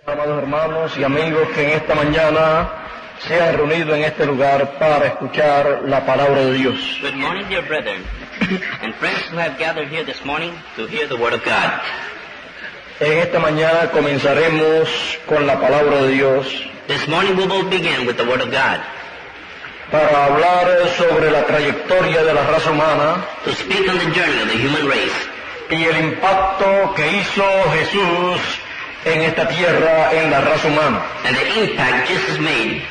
Amados hermanos y amigos que en esta mañana se han reunido en este lugar para escuchar la palabra de Dios. Good morning, dear brethren, and friends who have gathered here this morning to hear the Word of God. En esta mañana comenzaremos con la palabra de Dios This morning we will begin with the Word of God para hablar sobre la trayectoria de la raza humana to speak on the journey of the human race y el impacto que hizo Jesús en esta tierra en la raza humana. and the impact Jesus made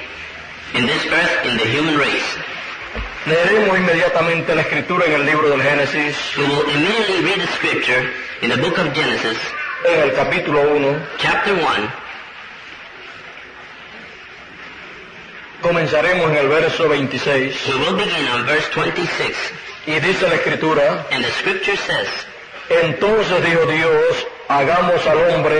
in this earth in the human race. Leeremos inmediatamente la escritura en el libro del Génesis, We will immediately read the scripture in the book of Genesis, en el capítulo 1. chapter 1. Comenzaremos en el verso 26 We will begin on verse 26, y dice la escritura: and the scripture says, Entonces dijo Dios, hagamos al hombre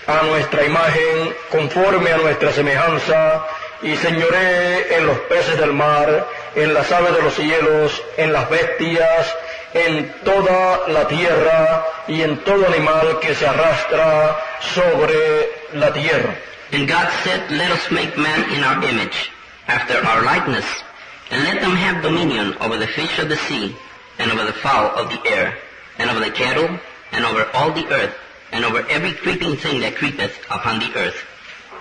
a nuestra imagen, conforme a nuestra semejanza, y señoree en los peces del mar, en las aves de los cielos, en las bestias, en toda la tierra, y en todo animal que se arrastra sobre la tierra. And God said, Let us make man in our image, after our likeness, and let them have dominion over the fish of the sea, and over the fowl of the air, and over the cattle, and over all the earth, and over every creeping thing that creepeth upon the earth.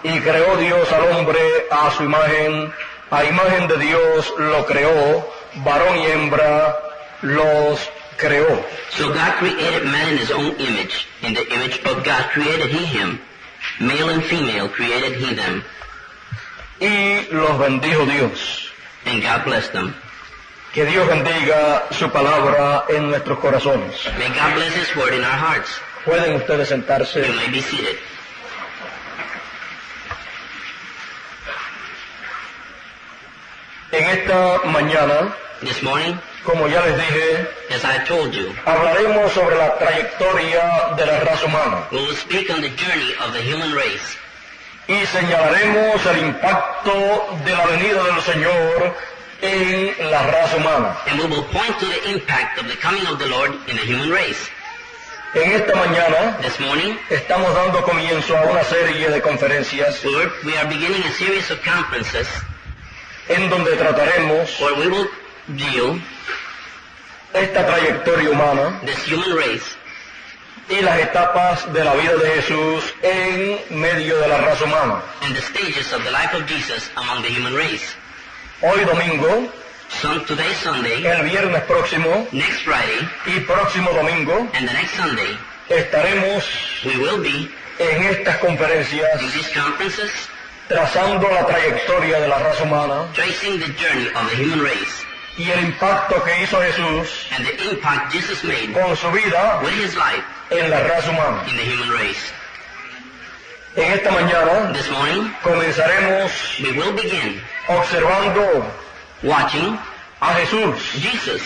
Y creó Dios al hombre a su imagen, a imagen de Dios lo creó, varón y hembra los creó. So God created man in his own image. In the image of God created he him. Male and female created he them. Y los bendijo Dios. And God blessed them. Que Dios bendiga su palabra en nuestros corazones. May God bless his word in our hearts. Pueden ustedes sentarse. You may be seated. En esta mañana, This morning, como ya les dije, as I told you, hablaremos sobre la trayectoria de la raza humana we will speak on the journey of the human race. y señalaremos el impacto de la venida del Señor en la raza humana. And we will point to the impact of the coming of the Lord in the human race. En esta mañana This morning, estamos dando comienzo a una serie de conferencias we are beginning a series of conferences en donde trataremos where we will deal esta trayectoria humana this human race y las etapas de la vida de Jesús en medio de la raza humana. and the stages of the life of Jesus among the human race. Hoy domingo, Today Sunday, el viernes próximo next Friday, y próximo domingo and the next Sunday, estaremos we will be en estas conferencias in these conferences trazando la trayectoria de la raza humana tracing the journey of the human race y el impacto que hizo Jesús and the impact Jesus made con su vida with his life en la raza humana. in the human race. En esta mañana This morning, comenzaremos we will begin observando watching a Jesús Jesus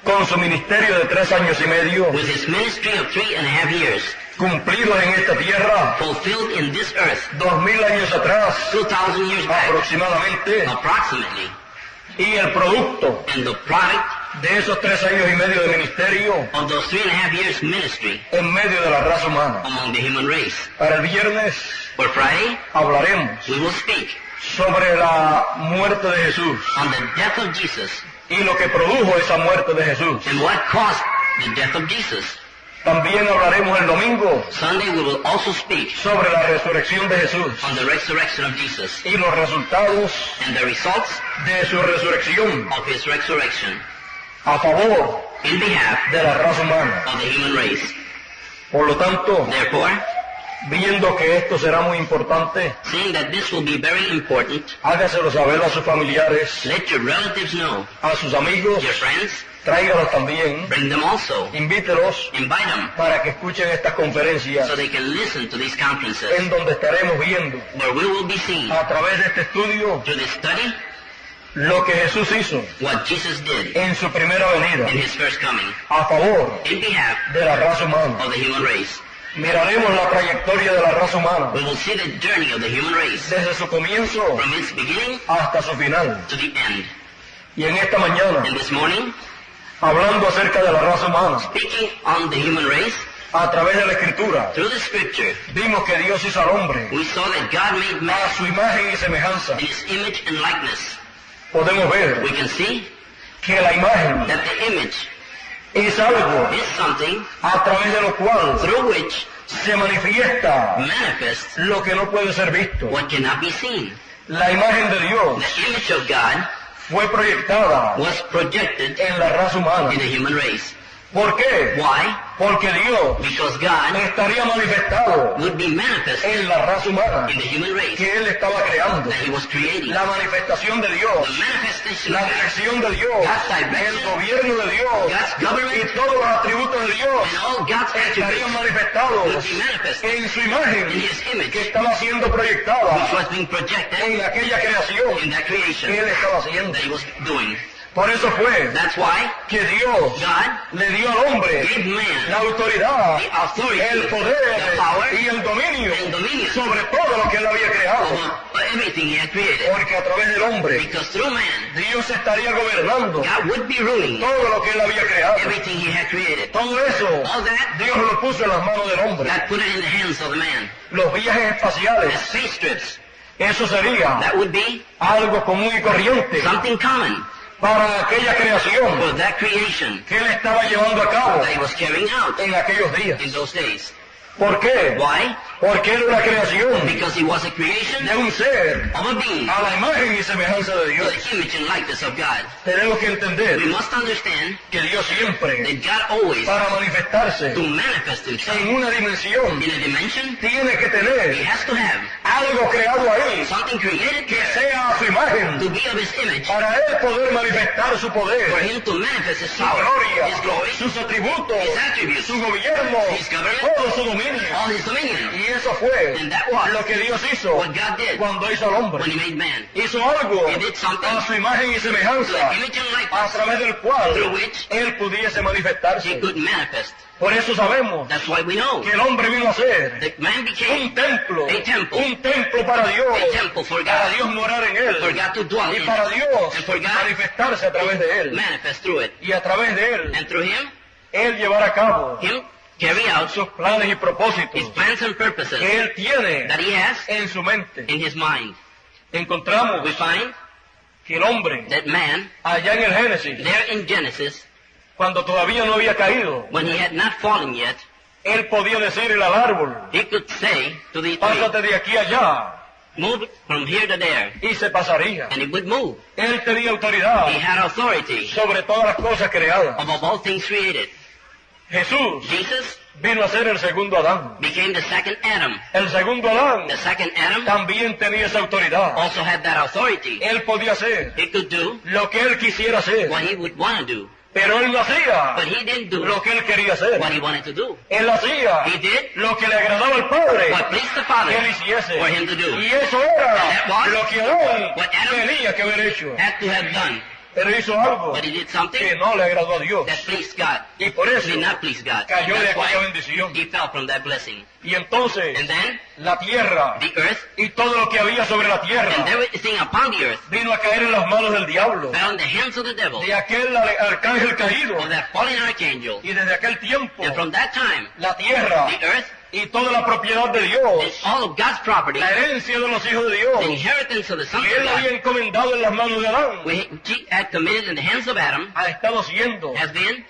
con su ministerio de 3 años y medio with his ministry of 3.5 years cumplido en esta tierra fulfilled in this earth 2000 años atrás 2,000 years back aproximadamente, approximately, y el producto and the product de esos 3 años y medio de ministerio of those 3.5 years ministry en medio de la raza humana. among the human race. Para el viernes For Friday, hablaremos we will speak sobre la muerte de Jesús on the death of Jesus y lo que produjo esa muerte de Jesús. and what caused the death of Jesus. También hablaremos el domingo Sunday, we will also speak sobre la resurrección de Jesús on the resurrection of Jesus y los resultados and the results de su resurrección of his resurrection a favor in behalf de la raza humana. of the human race. Por lo tanto, Therefore, viendo que esto será muy importante, seeing that this will be very important, hágaselo saber a sus familiares, let your relatives know, a sus amigos, your friends, tráigalos también, bring them also, invítelos invite them, para que escuchen estas conferencias so they can listen to these conferences, en donde estaremos viendo where we will be seeing, a través de este estudio, through this study, lo que Jesús hizo what Jesus did en su primera venida in his first coming, a favor in behalf de la raza humana. of the human race. Miraremos la trayectoria de la raza humana We will see the journey of the human race desde su comienzo from its beginning hasta su final. to the end. Y en esta mañana, And this morning, hablando acerca de la raza humana, speaking on the human race, a través de la Escritura, through the scripture, vimos que Dios hizo al hombre we saw that God made man a su imagen y semejanza. in his image and likeness. Podemos ver We can see que la imagen that the image es algo is something a través de lo cual through which se manifiesta manifests lo que no puede ser visto. what cannot be seen. La imagen de Dios The image of God fue proyectada was projected en la raza humana. in the human race. ¿Por qué? Why? Porque Dios Because God estaría manifestado would be manifest en la raza humana in the human race que Él estaba creando. that he was creating. La manifestación de Dios, The manifestation la of God dirección de Dios, God's direction, el gobierno de Dios God's government, y todos los atributos de Dios and all God's estarían attributes manifestados would be manifested en su imagen in his image, que estaba siendo which proyectada was being projected en aquella creación in that que creation Él estaba haciendo. that he was doing. Por eso fue That's why que Dios God le dio al hombre gave man la autoridad, the authority, el the poder power, y el dominio and dominion sobre todo lo que Él había creado. over everything he had created. Porque a través del hombre Because through man, Dios estaría gobernando God would be ruling todo lo que Él había creado. everything he had created. Todo eso All that, Dios lo puso en las manos del hombre. God put it in the hands of the man. Los viajes The espaciales, space trips, eso sería that would be algo común y corriente something common para aquella creación for that creation que Él estaba llevando a cabo that he was carrying out en aquellos días. in those days. ¿Por qué? Why? Porque era una creación Because he was a creation de un ser of a being a la imagen y semejanza de to Dios. the image and likeness of God. Tenemos que entender We must understand que Dios siempre, that God always, para manifestarse to manifest himself en una dimensión, in a dimension, tiene que he tener has to have algo creado ahí something created que there sea a su imagen, to be of his image, para Él poder manifestar su for poder, him to manifest his su power, gloria, his glory, sus atributos, his attributes, su gobierno, his government, todo su dominio. all his dominion. Y eso fue And that was lo que Dios hizo what God did cuando hizo al hombre. when he made man. Hizo algo He did something a su imagen y to semejanza, the image and a likeness través del cual through which Él pudiese he manifestarse. could manifest. Por eso sabemos That's why we know que el hombre vino a ser that man became un templo para Dios, a temple for para God, Dios morar en Él, for God to dwell y in, para Dios and for God manifestarse a través de Él, manifest through it. y a través de Él, And through him, Él llevar a cabo him carry out sus planes y propósitos his plans and purposes que Él tiene that he has en su mente. in his mind. Encontramos We find que el hombre, that man, allá en el Génesis, there in Genesis, cuando todavía no había caído, when he had not fallen yet, Él podía decirle al árbol, he could say to the tree, pásate de aquí a allá, move from here to there, y se pasaría. and it would move. Él tenía autoridad He had authority sobre todas las cosas creadas. above all things created. Jesús Jesus vino a ser el segundo Adán. became the second Adam. El segundo Adán The second Adam también tenía esa autoridad. also had that authority. Él podía hacer He could do lo que él quisiera hacer, what he would want to do, pero él no hacía but he didn't do lo que él quería hacer. what he wanted to do. Él hacía He did lo que le agradaba al Padre what pleased the Father que él hiciese. for him to do. Y eso era That was lo que Adán what Adam tenía que haber hecho. had to have done, Pero hizo algo but he did something que no le agradó a Dios. that pleased God. Y por eso Did not please God. cayó de That's aquella why bendición. he fell from that blessing. Y entonces And then la tierra the earth y todo lo que había sobre la and tierra everything upon the earth vino a caer en las manos del diablo, fell in the hands of the devil, de aquel arcángel caído. of that fallen archangel. Y desde aquel tiempo And from that time, la tierra the earth y toda la propiedad de and Dios, all of God's property, la herencia de los hijos de the Dios, inheritance of the sons que of él God, había encomendado en las manos de Adán, which he had committed in the hands of Adam, ha estado siendo has been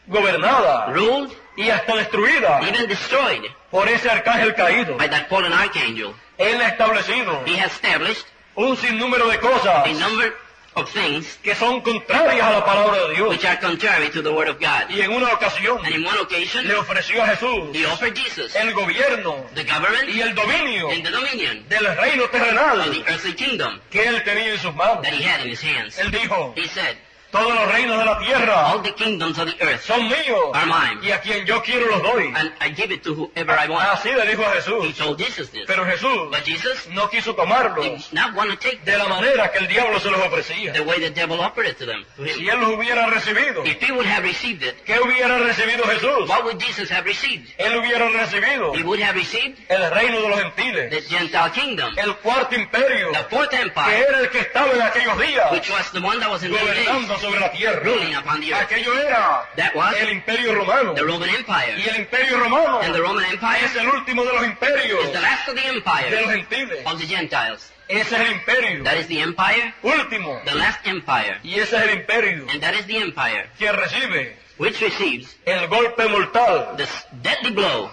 gobernada ruled, y hasta destruida even destroyed por ese arcángel caído. by that fallen archangel. Él ha establecido He has established un sinnúmero de cosas a number of things que son contrarias a la palabra de Dios. which are contrary to the word of God. Y en una ocasión And in one occasion, le ofreció a Jesús he offered Jesus el gobierno the government y el dominio and the dominion del reino of terrenal the earthly kingdom que él tenía en sus manos. that he had in his hands. Él dijo, He said, Todos los reinos de la tierra all the kingdoms of the earth son míos. are mine. Y a quien yo quiero los doy. And I give it to whoever I want. Así le dijo a He Jesús. told Jesus this. Pero Jesús But Jesus no quiso tomarlo did not want to take de la manera que el diablo se los ofrecía. the way the devil offered it to them, to Si him. él los hubiera recibido, If he would have received it, ¿qué hubiera recibido Jesús? what would Jesus have received? Él hubiera recibido He would have received el reino de los gentiles, the Gentile kingdom, el cuarto imperio, the fourth que empire, era el que estaba en aquellos días which was the one that was in those days, gobernando sobre la tierra. ruling upon the earth. Aquello era That was el imperio romano. the Roman Y Empire. el imperio romano And the Roman Empire es el último de los imperios is the last of the de los empires gentiles. of the Gentiles. Ese es el imperio That is the empire, último. the last empire. Y ese es el imperio And that is the empire que recibe which receives el golpe mortal the deadly blow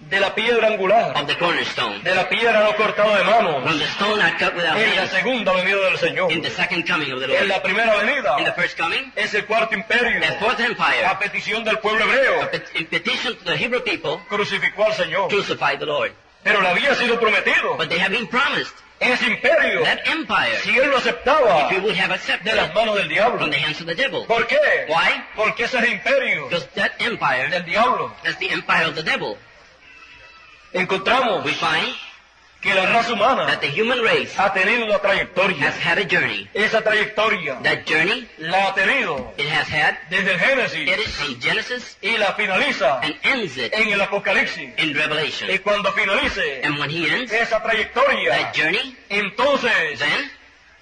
de la piedra angular, of the cornerstone, de la piedra no cortada de mano, from the stone not cut without en la hands, segunda venida del Señor. in the second coming of the En Lord. la primera venida In the first coming, es el cuarto imperio, the fourth empire, a petición del pueblo hebreo, in petition to the Hebrew people, crucificó al Señor. crucified the Lord. Pero le había sido prometido But they have been promised ese imperio, that empire, si él lo aceptaba, if we would have accepted de las it manos del diablo. from the hands of the devil. ¿Por qué? Why? Porque ese es el imperio Because that empire del diablo. is the empire of the devil. Encontramos We find que la raza humana that the human race ha tenido una trayectoria. has had a journey. Esa trayectoria That journey la ha tenido it has had, desde el Génesis it is from Genesis y la finaliza and ends it en el Apocalipsis. in Revelation. Y cuando finalice And when he ends esa trayectoria, that journey, entonces then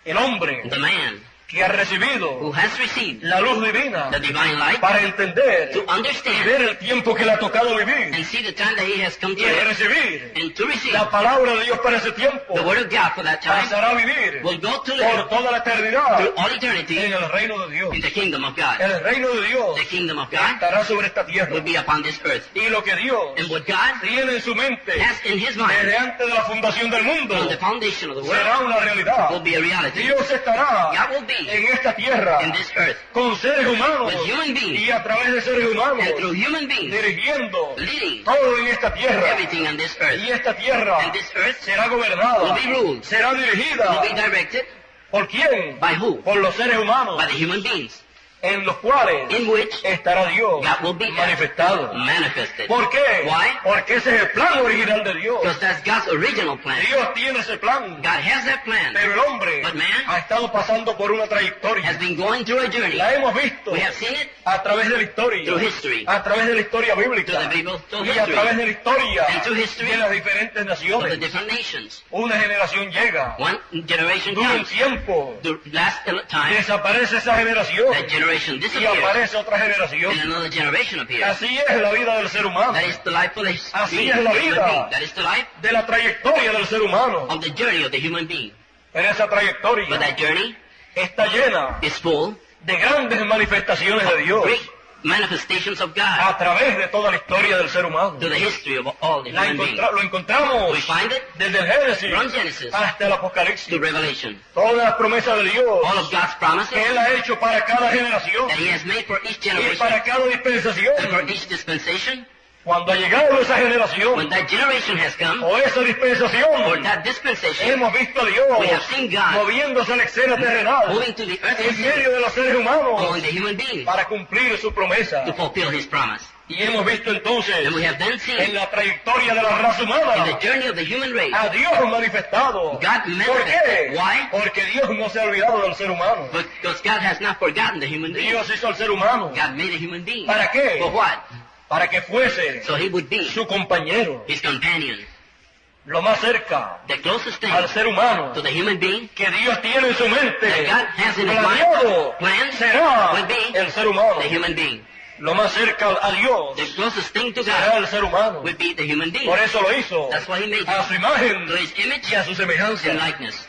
el hombre the man que ha who recibido has received la luz divina the divine light para entender to y understand ver el tiempo que le ha tocado vivir and see the time that he has come to y live recibir and to receive la palabra de Dios para ese tiempo, the word of God for that time, pasará a vivir will go to por live toda la eternidad through all eternity en el reino de Dios. in the kingdom of God. El reino de Dios The kingdom of God estará sobre esta tierra. will be upon this earth. Y lo que Dios And what God tiene en su mente has in his desde mind antes de la fundación del mundo from the foundation of the será world una realidad. will be a reality. Dios estará God will be en esta tierra in this earth con seres humanos with human beings y a través de seres humanos and through human beings dirigiendo leading todo en esta tierra. everything on this earth. Y esta tierra And this earth será gobernada, will be ruled, será dirigida. will be directed ¿Por quién? by who? Por los seres humanos, By the human beings, en los cuales in which estará Dios God will be manifestado. manifested. ¿Por qué? Why? Porque ese es el plan original de Dios. Because that's God's original plan. Dios tiene ese plan, God has that plan, pero el hombre But man ha estado pasando por una trayectoria. has been going through a journey. La hemos visto We have seen it a través de la historia, through history, a través de la historia bíblica through the Bible, through y a history, través de la historia and through history de las diferentes of the naciones. different nations. Una generación llega, One generation dura un comes, tiempo, the last time, desaparece esa generación that generation y disappears, aparece otra and generación. another generation appears. Así es la vida del ser humano, That is the life of the Así being, es la human vida. being. That is the life de la trayectoria del ser humano. of the journey of the human being. En esa But trayectoria that journey está llena is full de grandes manifestaciones de Dios great manifestations of God a través de toda la historia del ser humano. to the history of all the human beings. Lo encontramos We find it desde el Génesis from Genesis hasta el to Apocalipsis. Revelation. Todas las promesas de Dios All of God's promises que Él ha hecho para cada generación that He has made for each y generation para cada and for dispensación. each dispensation. Cuando ha llegado esa When generación that generation has come, o esa or dispensación, that dispensation, hemos visto a Dios we have seen God moviéndose a la escena terrenal moving to the earth en medio de los seres humanos among the human beings para cumplir su promesa. to fulfill His promise. Y hemos visto entonces And we have then seen en la trayectoria de la raza in the humana journey of the human race, a Dios manifestado. God ¿Por manifested. qué? Why? Porque Dios no se ha olvidado del ser humano. Because God has not forgotten the human being. Dios hizo al ser humano. God made a human being. ¿Para qué? For what? Para que fuese So He would be su compañero, His companion, lo más cerca the closest thing al ser humano to the human being que Dios tiene en su mente that God has in His planeado plan será would be el ser humano. the human being. Lo más cerca a Dios The closest thing to será God el ser humano. would be the human being. Por eso lo hizo That's why He made a su him imagen to His image y a su semejanza. and likeness.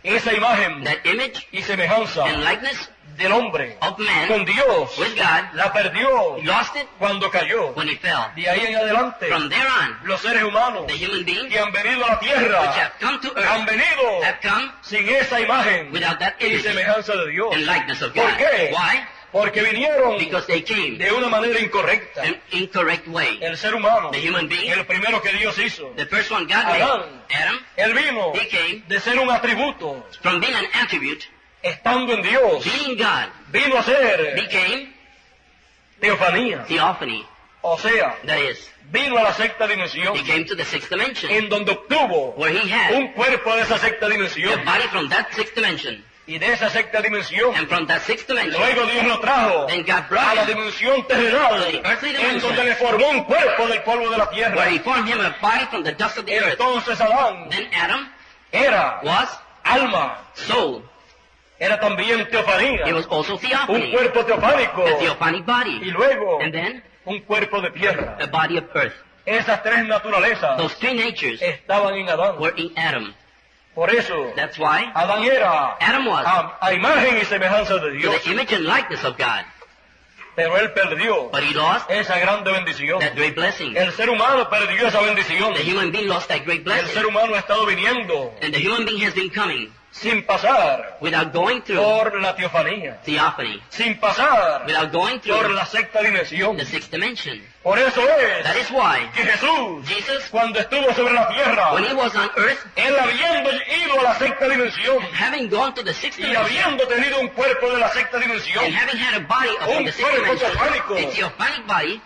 Esa imagen That image y semejanza and likeness del hombre of man con Dios with God la perdió lost it cuando cayó. when he fell. De ahí en adelante, From there on, los seres humanos the human beings que han venido a la which tierra have come to han earth venido have come sin esa imagen without that y image semejanza de Dios. and likeness of ¿Por God. qué? Why? Porque vinieron Because they came de una manera incorrecta. an incorrect way. El ser humano, The human being, el primero que Dios hizo, the first one God made, Adán. Adam, él vino he came de ser un atributo from being an attribute estando en Dios, being God, vino a ser became teofanía. theophany. O sea, That is, vino a la sexta dimensión, he came to the sixth dimension, en donde obtuvo where he had un cuerpo de esa sexta the dimensión. body from that sixth dimension. Y de esa sexta dimensión, And from that sixth dimension, luego Dios lo trajo then God a brought la him, dimensión terrenal, to the earthly dimension, en donde le formó un cuerpo del polvo de la where tierra. he formed him a body from the dust of the earth. Entonces Adán Then Adam era was alma, soul. era también He teofanía, was also un theophany, cuerpo teofánico, a theophanic body. y luego And then un cuerpo de tierra. a body of earth. Esas tres naturalezas Those three natures estaban en Adán. were in Adam. Por eso, That's why Adán era Adam was a imagen y semejanza de to Dios, the image and likeness of God. pero él perdió But he lost esa grande bendición. that great blessing. El ser humano perdió esa bendición. The human being lost that great El blessing. ser humano ha estado viniendo And the human being has been coming sin pasar without going through por la teofanía, theophany, sin pasar without going por through la sexta dimensión. the sixth dimension. Por eso That es is why que Jesús, Jesus, cuando estuvo sobre la tierra, when he was on earth, él habiendo ido a la sexta dimensión having gone to the sixth y dimension, habiendo tenido un cuerpo de la sexta dimensión, and having had a body of Un the sixth cuerpo dimension, teofánico. a theophanic body,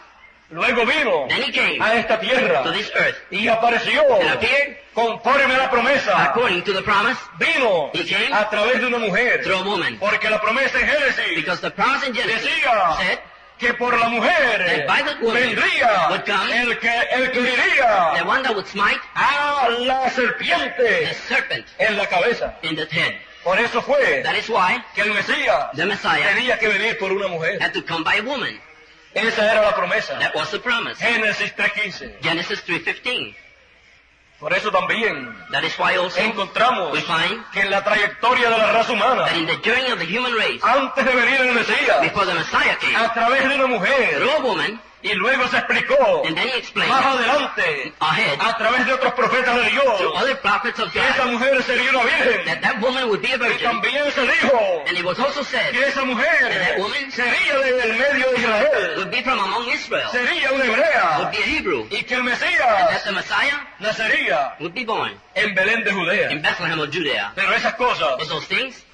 luego vino then he came a esta tierra to this earth y apareció and appeared conforme a la promesa. according to the promise Vino He came a través de una mujer, through a woman. porque la promesa en Génesis Because the promise in Genesis decía said que por la mujer that by the woman vendría would come el que the iría one that would smite a la the serpiente serpent en la cabeza. in the head. Por eso fue That is why que el Mesías the Messiah tenía que venir por una mujer. had to come by a woman. Esa era la promesa. That was the promise. Génesis 3:15. Genesis 3:15. Por eso también That is why also encontramos we find que en la trayectoria de la raza humana, that in the journey of the human race, antes de venir el Mesías, before the Messiah came, a través de una mujer, through a woman, y luego se explicó and then he explained más adelante, ahead a través de otros profetas de to Dios, other prophets of que esa God mujer sería una virgen. that that woman would be a Y virgin. también se dijo And it was also said que esa mujer that woman sería del medio de Israel, would be from among Israel, sería una would hebrea, be a Hebrew, y que el and that Mesías the Messiah nacería would be born en Belén de Judea. in Bethlehem of Judea. Pero esas cosas But those things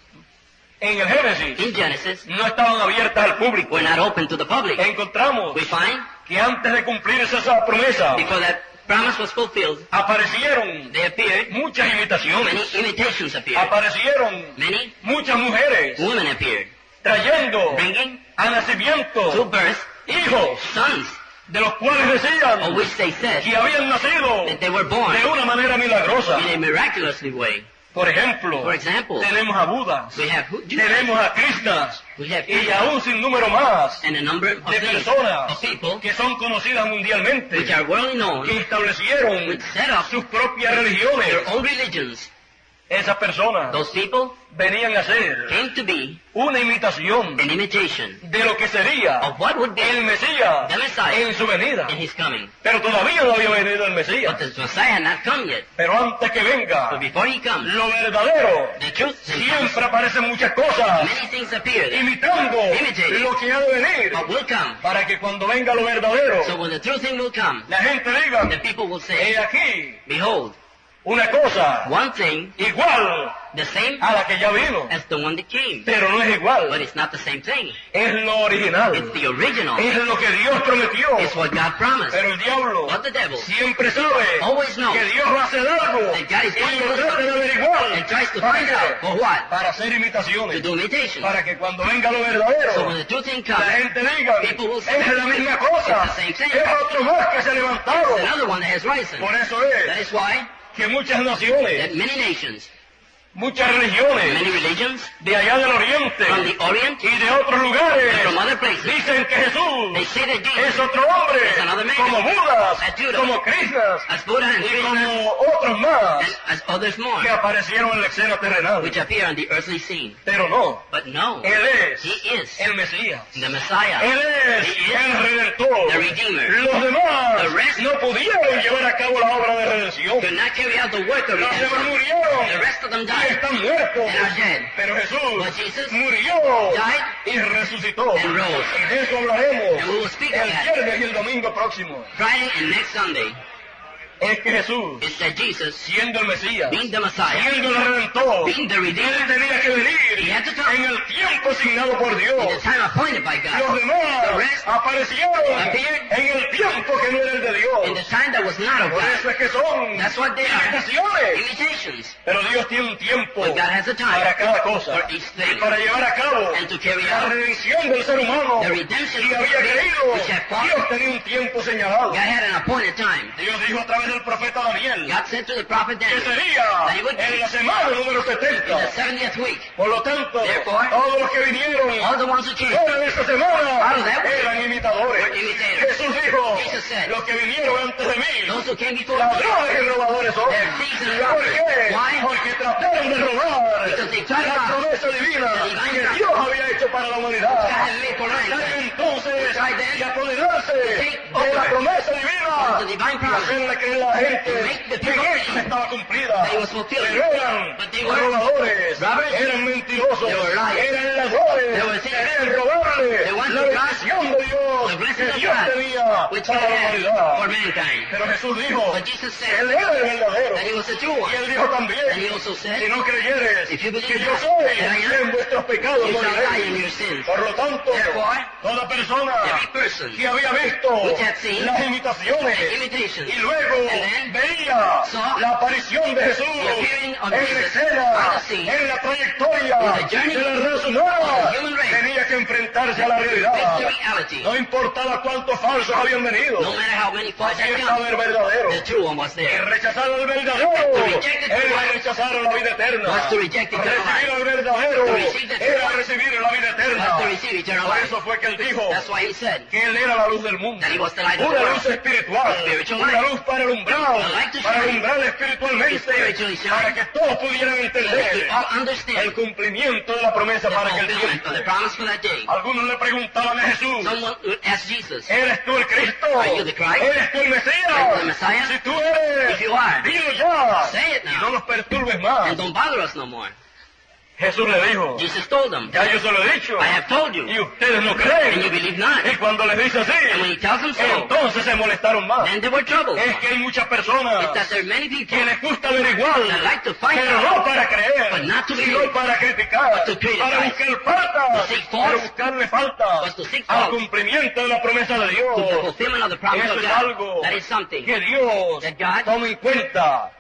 en el Génesis in Genesis no estaban abiertas al público. were not open to the public. Encontramos We find que antes de cumplirse esa promesa, before that promise was fulfilled, aparecieron they appeared, muchas many imitaciones, imitations appeared, aparecieron many muchas mujeres women appeared, trayendo bringing a to nacimiento birth hijos, sons, de los cuales decían of which they said que habían nacido that they were born de una manera milagrosa. in a miraculously way. Por ejemplo, For example, tenemos a Budas, we have tenemos a Krishnas we have y a un sinnúmero más and a number of de things, personas of people que son conocidas mundialmente, which are worldly known, que establecieron which set up sus propias religiones. their own religions. Esas personas Those people venían a ser came to be una imitación an imitation de lo que sería of what would be el Mesías the Messiah en su venida. in his coming. Pero todavía no había venido el But Mesías. the Messiah had not come yet. Pero antes que venga, But before he comes, lo verdadero, the truth comes. siempre aparecen muchas cosas Many things appear there, imitando Imitating. lo que ha de venir, but will come. para que cuando venga lo verdadero, So when the true thing will come, la gente diga, the people will he say, aquí behold, una cosa one thing, igual the same a la que ya vino, as the one that came. pero no es But igual, it's not the same thing. es lo original, It's the original. es lo que Dios prometió. It's what God promised. Pero el diablo But the devil siempre sabe always knows que Dios va a hacer algo that God is y going to lo do trata de something averiguar. and tries to ¿Para find qué? out for what? Para hacer To imitaciones, do imitation. para que cuando venga lo So verdadero, when the true thing la comes, gente diga, people will say, es la misma cosa, it's the same thing. es otro más que se ha levantado. it's another one that has risen. Por eso That es is why que muchas naciones, that many nations, muchas many religiones religions de allá del oriente from the Orient y de otros lugares and from other places, dicen que they Jesús say that es Jesus, otro hombre, is another man, como Budas, as Judas, como Krishnas as Buddha and y Krishna, como otros más and as others more, que aparecieron en la escena terrenal. which appear on the earthly scene. Pero no, But no, Él es he is el Mesías. the Messiah, Él es He is el Redentor. the Redeemer. Los demás The rest no pudieron llevar a cabo la obra de redención. could not carry out the work of Los demás redemption. murieron The rest of them y died están muertos. and are dead. Pero Jesús But Jesus murió died y resucitó. and rose. Y de eso hablaremos And we will speak of el that viernes y el domingo próximo. Friday and next Sunday. es que Jesús, is that Jesus, siendo el Mesías, being the Messiah, siendo el Redentor, being the Él Redeemer, tenía que He venir had to come en el tiempo asignado por in the Dios. time appointed by Los God, demás The rest aparecieron appeared en el tiempo que no era el de in the Dios. time that was not of Por God. eso es que son That's what they are. imitaciones. Imitations. Pero Dios tiene un tiempo But God has a time para cada cosa for each y thing. para llevar a cabo And to carry la out redención del ser humano. the redemption Si of the había creation creído, which had fallen. Dios tenía un tiempo señalado. God had an appointed time. Dios dijo a través del profeta Daniel God said to the prophet que Daniel, sería that he would en la semana número in the 70. 70th week, Por lo tanto, Therefore, todos los que vinieron all the ones who came fuera de esta semana out of that week eran imitadores. were imitators. Jesús dijo, Jesus said, los que vinieron antes de mí, those who came before me, ladrones y robadores son. they're thieves and ¿Por robbers. qué? Why? Porque trataron de robar Because they tried to la rob promesa divina the divine que promise Dios había hecho para la humanidad. God had made for Trataron mankind. entonces tried then de apoderarse take de la over promesa of the divina divine y promise. hacerle creer a la gente Make the que people eso think estaba cumplida. that it was fulfilled. Pero eran But they were robadores, robbers. eran mentirosos, They were liars. eran ladrones, They were thieves. querían robarle They wanted la to bendición de Dios the blessing que of Dios God, tenía which para God la had humanidad. for mankind. Pero Jesús dijo But Jesus que said Él era el verdadero. that he was the true Y one. Él dijo también, And he also said, si no creyeres if you believe que yo not, soy, that I am, en vuestros pecados you shall die in moriréis. your sins. Por lo tanto, Therefore, toda persona every person que había visto which had seen las imitaciones the imitations y luego and then veía saw la aparición de Jesús the appearing of en la Jesus escena, on the scene, en la trayectoria in the journey de la raza humana, of the human race, tenía que enfrentarse a la face realidad. the reality. No importaba cuántos falsos habían venido, No matter how many false allí had estaba come, el verdadero. the true one was Y there. rechazar al verdadero reject the true era one rechazar la vida eterna. was to reject eternal Recibir life. al verdadero To receive the true era one recibir la vida eterna. Was to receive eternal Por life. eso fue que él dijo That's why he said que él era la luz del mundo, that he was the light of the una world. luz espiritual, A spiritual una light. luz para alumbrar, A light to para shine. alumbrar espiritualmente, Spiritually shine. para que todos pudieran So they entender could all understand el cumplimiento de la promesa the para aquel fulfillment tiempo. of the promise for that day. Algunos le preguntaban a Jesús, Someone would ask Jesus, ¿eres tú el Cristo? Are you the Christ? ¿Eres tú el Are you Mesías? the Messiah? Si tú eres, If you are, dilo ya, say it y no now, nos perturbes más. and don't bother us no more. Jesús le dijo, Jesus told them, ya yo se lo he dicho, I have told you, y ustedes no and you creen. believe not. Y cuando les dice And when así, he tells them so, entonces se molestaron más. then they were troubled. Es que hay muchas personas It's that there are many people que les gusta averiguar, that like to find pero out, no para creer, but not to sino believe, para criticar, but to criticize, para buscar faltas, to seek faults, para buscarle faltas but to seek al faults cumplimiento de la promesa de to the Dios. fulfillment of the promise Eso of es God. algo That is something que Dios that God, toma en cuenta,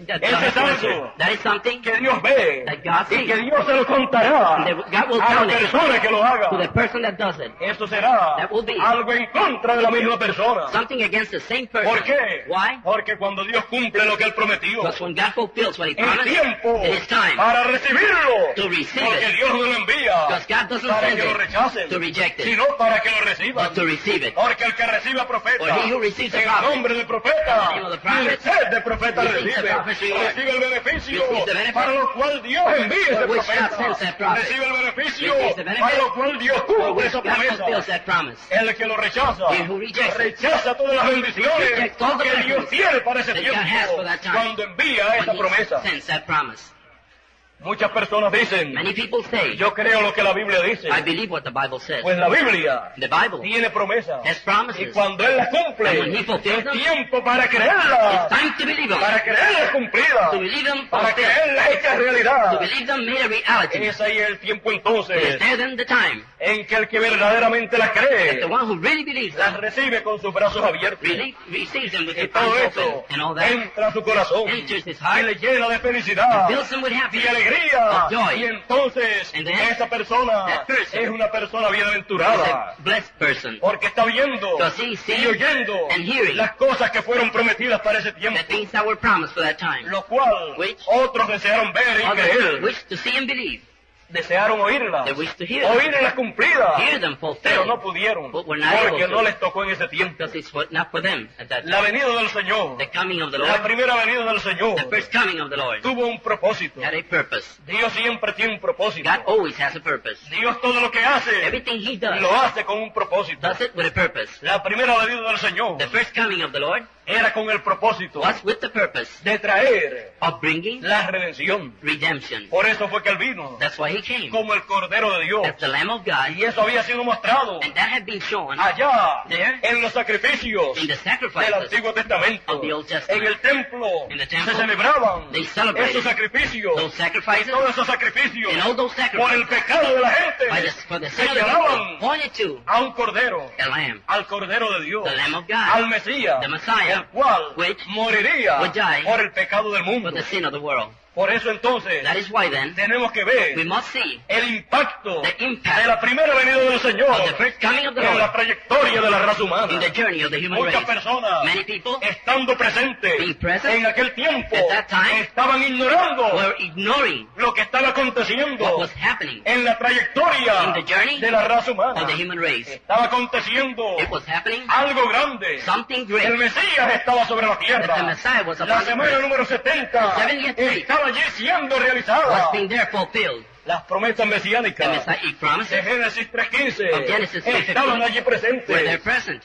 that Eso God es has answered. algo That is something que Dios ve that God y sees. que Dios se lo contará And that God will a tell la it persona que lo haga. to the person that does it. Eso será That will be algo en contra de la misma persona. Something against the same person. ¿Por qué? Why? Porque cuando Dios cumple lo que Él prometió, Because when God fulfills what He es promised, tiempo it is time para recibirlo. to receive Porque it. Dios no lo envía Because God doesn't para send que lo it rechacen, to reject it, sino para que lo reciban. but to receive it. Porque el que reciba profeta, For he who receives a en prophet, nombre de profeta, in the name of the prophet, sed de profeta receives the recibe. prophecy, Recibe el beneficio receives the benefit, para lo cual Dios envía ese for which profeta. God sends that prophet, Recibe el beneficio receives the benefit, para lo cual Dios for cumple which esa God fulfills promesa. that promise. El que lo rechaza, He who rejects it, rechaza todas las bendiciones rejects all the que Dios blessings tiene para ese that God has tiempo for that time. cuando envía esa When promesa. He sends that promise. Muchas personas dicen, Many people say, yo creo lo que la Biblia dice. I believe what the Bible says. Pues la Biblia The Bible tiene promesas. has Y promises. cuando Él las cumple, And when He fulfills es them, tiempo para It's creerlas, time to believe them. para creerlas cumplidas, To believe them para fulfilled. creerlas hechas To realidad. believe them made a reality. Es ahí el tiempo It is entonces there then the time en que el que verdaderamente las that cree, the one who really believes las them recibe con sus brazos abiertos. receives them with Y their todo arms open. eso And all that entra a su corazón enters his y heart, le llena de felicidad fills him with y happiness, alegría. of joy. Y entonces And then esa persona that person es una persona is bienaventurada. a blessed person. Porque está viendo Because he's y seeing oyendo and hearing las cosas que fueron prometidas para ese tiempo, the things that were promised for that time. lo cual Which otros desearon ver y Others creer, wish to see and believe. desearon oírlas, They wish to hear them. oírlas cumplidas, Hear them pero fulfilled. no pudieron, But were not able porque to. no les tocó en ese tiempo. Because it's not for them at that La time. venida del Señor, The coming of the la Lord, primera venida del Señor, the first coming of the Lord, tuvo un propósito. had a purpose. Dios siempre tiene un propósito. God always has a purpose. Dios todo lo que hace, Everything He does, lo hace con un propósito. does it with a purpose. La primera venida del Señor The first coming of the Lord era con el propósito was with the purpose de traer of bringing la redención. redemption. Por eso fue que él vino That's why he came como el Cordero de Dios. as the Lamb of God, Y eso había sido mostrado and that had been shown allá there en los sacrificios in the del sacrifices Antiguo Testamento. of the Old Testament. En el templo In the temple, se celebraban they celebrated esos sacrificios. those Y sacrifices, todos esos sacrificios and all those por el sacrifices pecado de la gente for the sin of the señalaban people pointed to a un Cordero, the Lamb, al Cordero de Dios, the Lamb of al God, Mesías, the Messiah, el cual which moriría would die por el pecado del mundo. for the sin of the world. Por eso entonces That is why then tenemos que we ver must see el impacto the impact de la primera venida del Señor of the first coming of the en la Lord trayectoria de la raza in humana. the journey of the human race. Muchas personas, Many people estando presentes being present en aquel tiempo, at that time, estaban ignorando were ignoring lo que estaba what aconteciendo was happening en la trayectoria in the journey de la raza of humana. the human race. Estaba aconteciendo It was happening algo grande. something El great. Mesías estaba sobre la That the tierra. Messiah was La upon the semana earth, número 70 The 70th week estaba allí siendo was realizada. being there fulfilled. Las promesas The mesiánicas Messianic de promises Génesis 3:15 of Genesis 3:15 estaban allí were there presentes. present.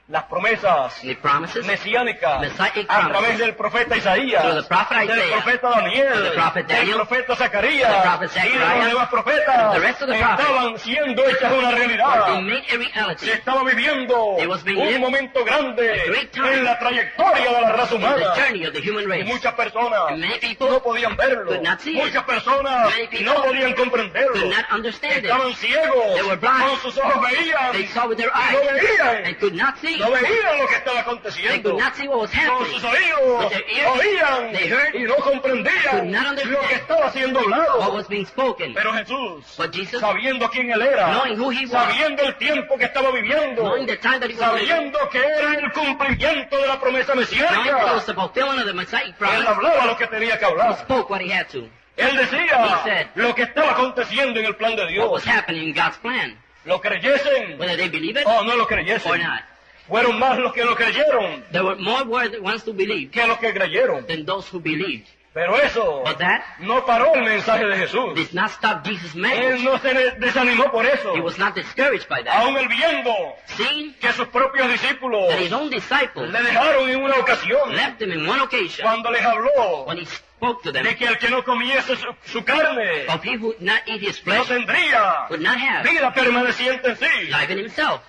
Las promesas The promises mesiánicas Messianic a promises través del profeta Isaías, through the prophet del Isaiah, profeta Daniel, the prophet del Daniel, profeta the Zacarías prophet y de los Zechariah, demás profetas the rest of the prophets, estaban siendo hechas una they realidad. made a reality Se estaba viviendo It was being un lived momento grande a great time en la trayectoria de la raza in the humana. journey of the human Y race. muchas personas And many people no podían verlo. could not see it. Muchas personas Many people no podían comprenderlo. could not understand it. Estaban ciegos. They were blind. Con sus ojos veían. They saw with their Y no eyes veían. and could not see. No veían lo que estaba They aconteciendo. could not see what was Con happening. sus oídos With their ears, oían they heard, y no could comprendían not understand lo que estaba siendo what hablado. was being spoken. Pero Jesús, But Jesus, sabiendo quién él era, knowing who he was, sabiendo el tiempo que estaba viviendo, knowing the time that he was living, sabiendo que era el cumplimiento de la promesa knowing that it mesiánica, was the fulfillment of the Messianic él promise, hablaba lo que tenía que he hablar. spoke what he had to. Él decía He said, lo que estaba aconteciendo en el plan de What was Dios. happening in God's plan. Lo creyesen Whether they believe it o no lo or creyesen. not. Fueron más los que lo creyeron There were more ones who believed que los que creyeron. than those who believed. Pero eso But that no paró el mensaje de Jesús. did not stop Jesus' Él message. no se desanimó por eso. He was not discouraged by that. Aún él viendo Seeing que sus propios discípulos that his own disciples le dejaron en una ocasión left him in one occasion cuando les habló when he spoke to them de que el que no comiese su carne of he who would not eat his no flesh tendría would not have vida permaneciente en sí. life in himself.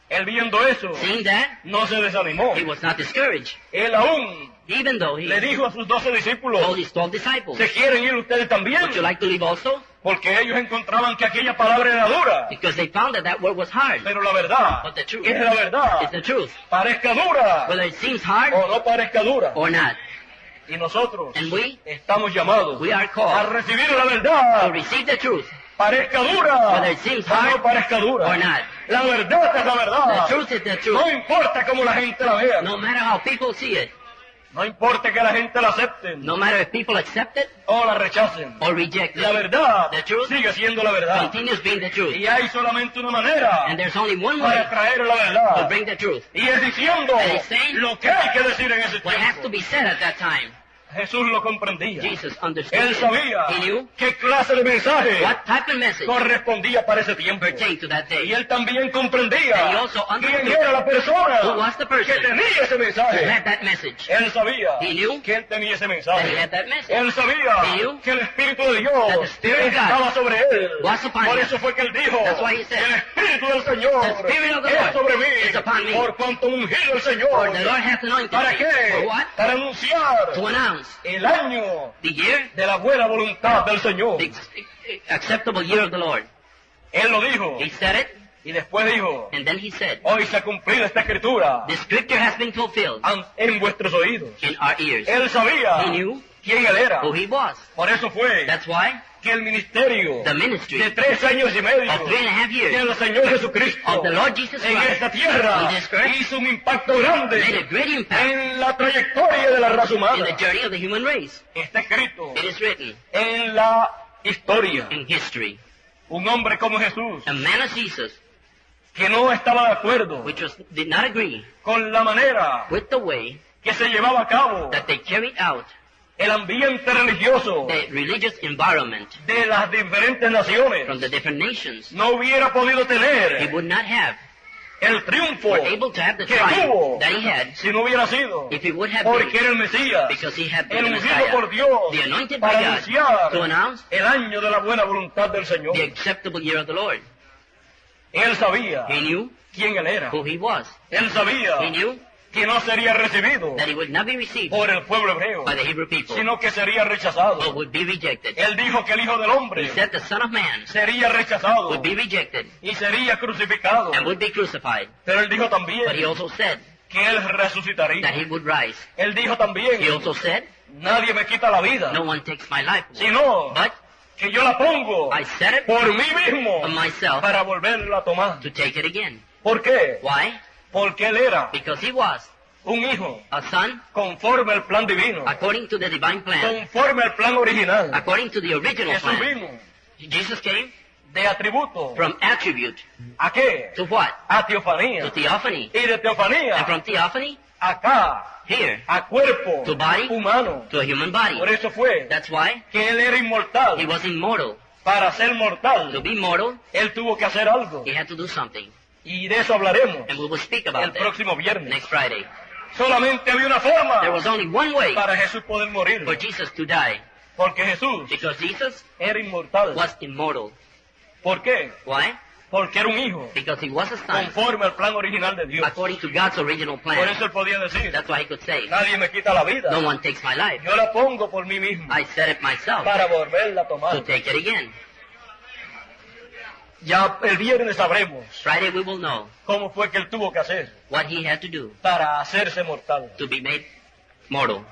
Él viendo eso Seeing that, no se desanimó. he was not discouraged. Él aún Even though he le dijo a sus 12 discípulos, told his 12 disciples, ¿se quieren ir ustedes también? would you like to leave also? Porque ellos encontraban que aquella palabra era dura. Because they found that that word was hard. Pero la verdad But the truth es la verdad. is the truth. Parezca dura Whether it seems hard o no parezca dura. or not. Y nosotros And we estamos llamados are a called recibir la to verdad. receive the truth. Parezca dura Whether it seems o hard no parezca dura. or not. La verdad es la The verdad. truth is the No truth. importa cómo la gente la vea. No matter how people see it, No importa que la gente la acepte no matter if people accept it o la rechacen. or reject La it, verdad The truth sigue siendo la verdad. continues being the truth. Y hay solamente una manera And there's only one para way traer la to verdad. bring the truth. Y es diciendo And he's saying lo que hay que decir en ese What has tiempo. to be said at that time. Jesús lo comprendía. Jesus understood Él it. sabía He knew qué clase de mensaje what type of message correspondía para ese tiempo. pertained to that Y day. él también comprendía And he also understood quién era la persona who was the person que tenía ese who mensaje. had that message. Él sabía He knew que él tenía ese That he mensaje. had that message. Él sabía He knew que el Espíritu de that the Dios Spirit of God estaba sobre él. was upon Por him. eso fue que él dijo, That's why he said, el Espíritu del Señor The Spirit of the es Lord sobre mí, is upon me. por cuanto ungido el For Señor. the Lord hath anointed ¿Para me. qué? For what? Para anunciar To announce el año the year, de la buena voluntad del Señor. the acceptable year of the Lord. Él lo dijo He said it, y después dijo, and then he said, hoy se ha cumplido esta escritura the scripture has been fulfilled en vuestros oídos. in our ears. Él sabía He knew quién él era. who he was. Por eso fue That's why que el ministerio the ministry de 3 años y medio of 3.5 years del Señor Jesucristo of the Lord Jesus en Christ esta tierra on this earth hizo un impacto made a grande great impact en la trayectoria de la raza in humana. the journey of the human race. Está escrito It is written en la historia. in history. Un hombre como Jesús, A man of Jesus, que no estaba de acuerdo did not agree con la manera with the way que se llevaba a cabo that they carried out el ambiente religioso the religious environment de las diferentes naciones, from the different nations. no hubiera podido He tener would not have el triunfo were able to have the que triumph tuvo that he had si no hubiera sido if he would have porque been, era el Mesías, because he had been el the ungido por Messiah, Dios the anointed by para God, anunciar to announce el año de la buena voluntad del Señor. the acceptable year of the Lord. Él sabía He knew quién él era. who he was. Él sabía He knew que no sería recibido that he would not be received por el pueblo hebreo, by the Hebrew people, sino que sería but rechazado. would be rejected. Él dijo que el Hijo del He Hombre said the Son of Man sería rechazado would be rejected y sería crucificado. and would be crucified. Pero él dijo But he también also said que él resucitaría. that he would rise. Él dijo He también, also said, nadie me quita la vida, no one takes my life, sino but que yo la pongo I set it por mí mismo of myself para volverla a tomar. to take it again. ¿Por qué? Why? Porque él era Because he was un hijo a son conforme al plan divino, according to the divine plan, conforme al plan original. according to the original Jesús plan. vino Jesus came de atributo. from attribute ¿A qué? to what? A To teofanía. theophany. Y de And teofanía from theophany, acá, here, a cuerpo To body. humano. to a human body. Por eso fue That's why que él era inmortal. he was immortal. Para ser To mortal, be mortal, él tuvo que hacer algo. he had to do something. Y de eso hablaremos And we will speak el about that próximo viernes. next Friday. Solamente había una forma There was only one way para Jesús poder morir. for Jesus to die, Porque Jesús because Jesus era inmortal. was immortal. ¿Por qué? Why? Porque era un hijo, Because he was a son, conforme al plan original de Dios. according to God's original Por plan. eso él podía decir, That's why he could say, nadie me quita la vida. no one takes my life. Yo la pongo por mí mismo I set it myself para volverla a to tomar. take it again. Ya el viernes sabremos Friday we will know cómo fue que él tuvo que hacer what he had to do para hacerse mortal. to be made mortal.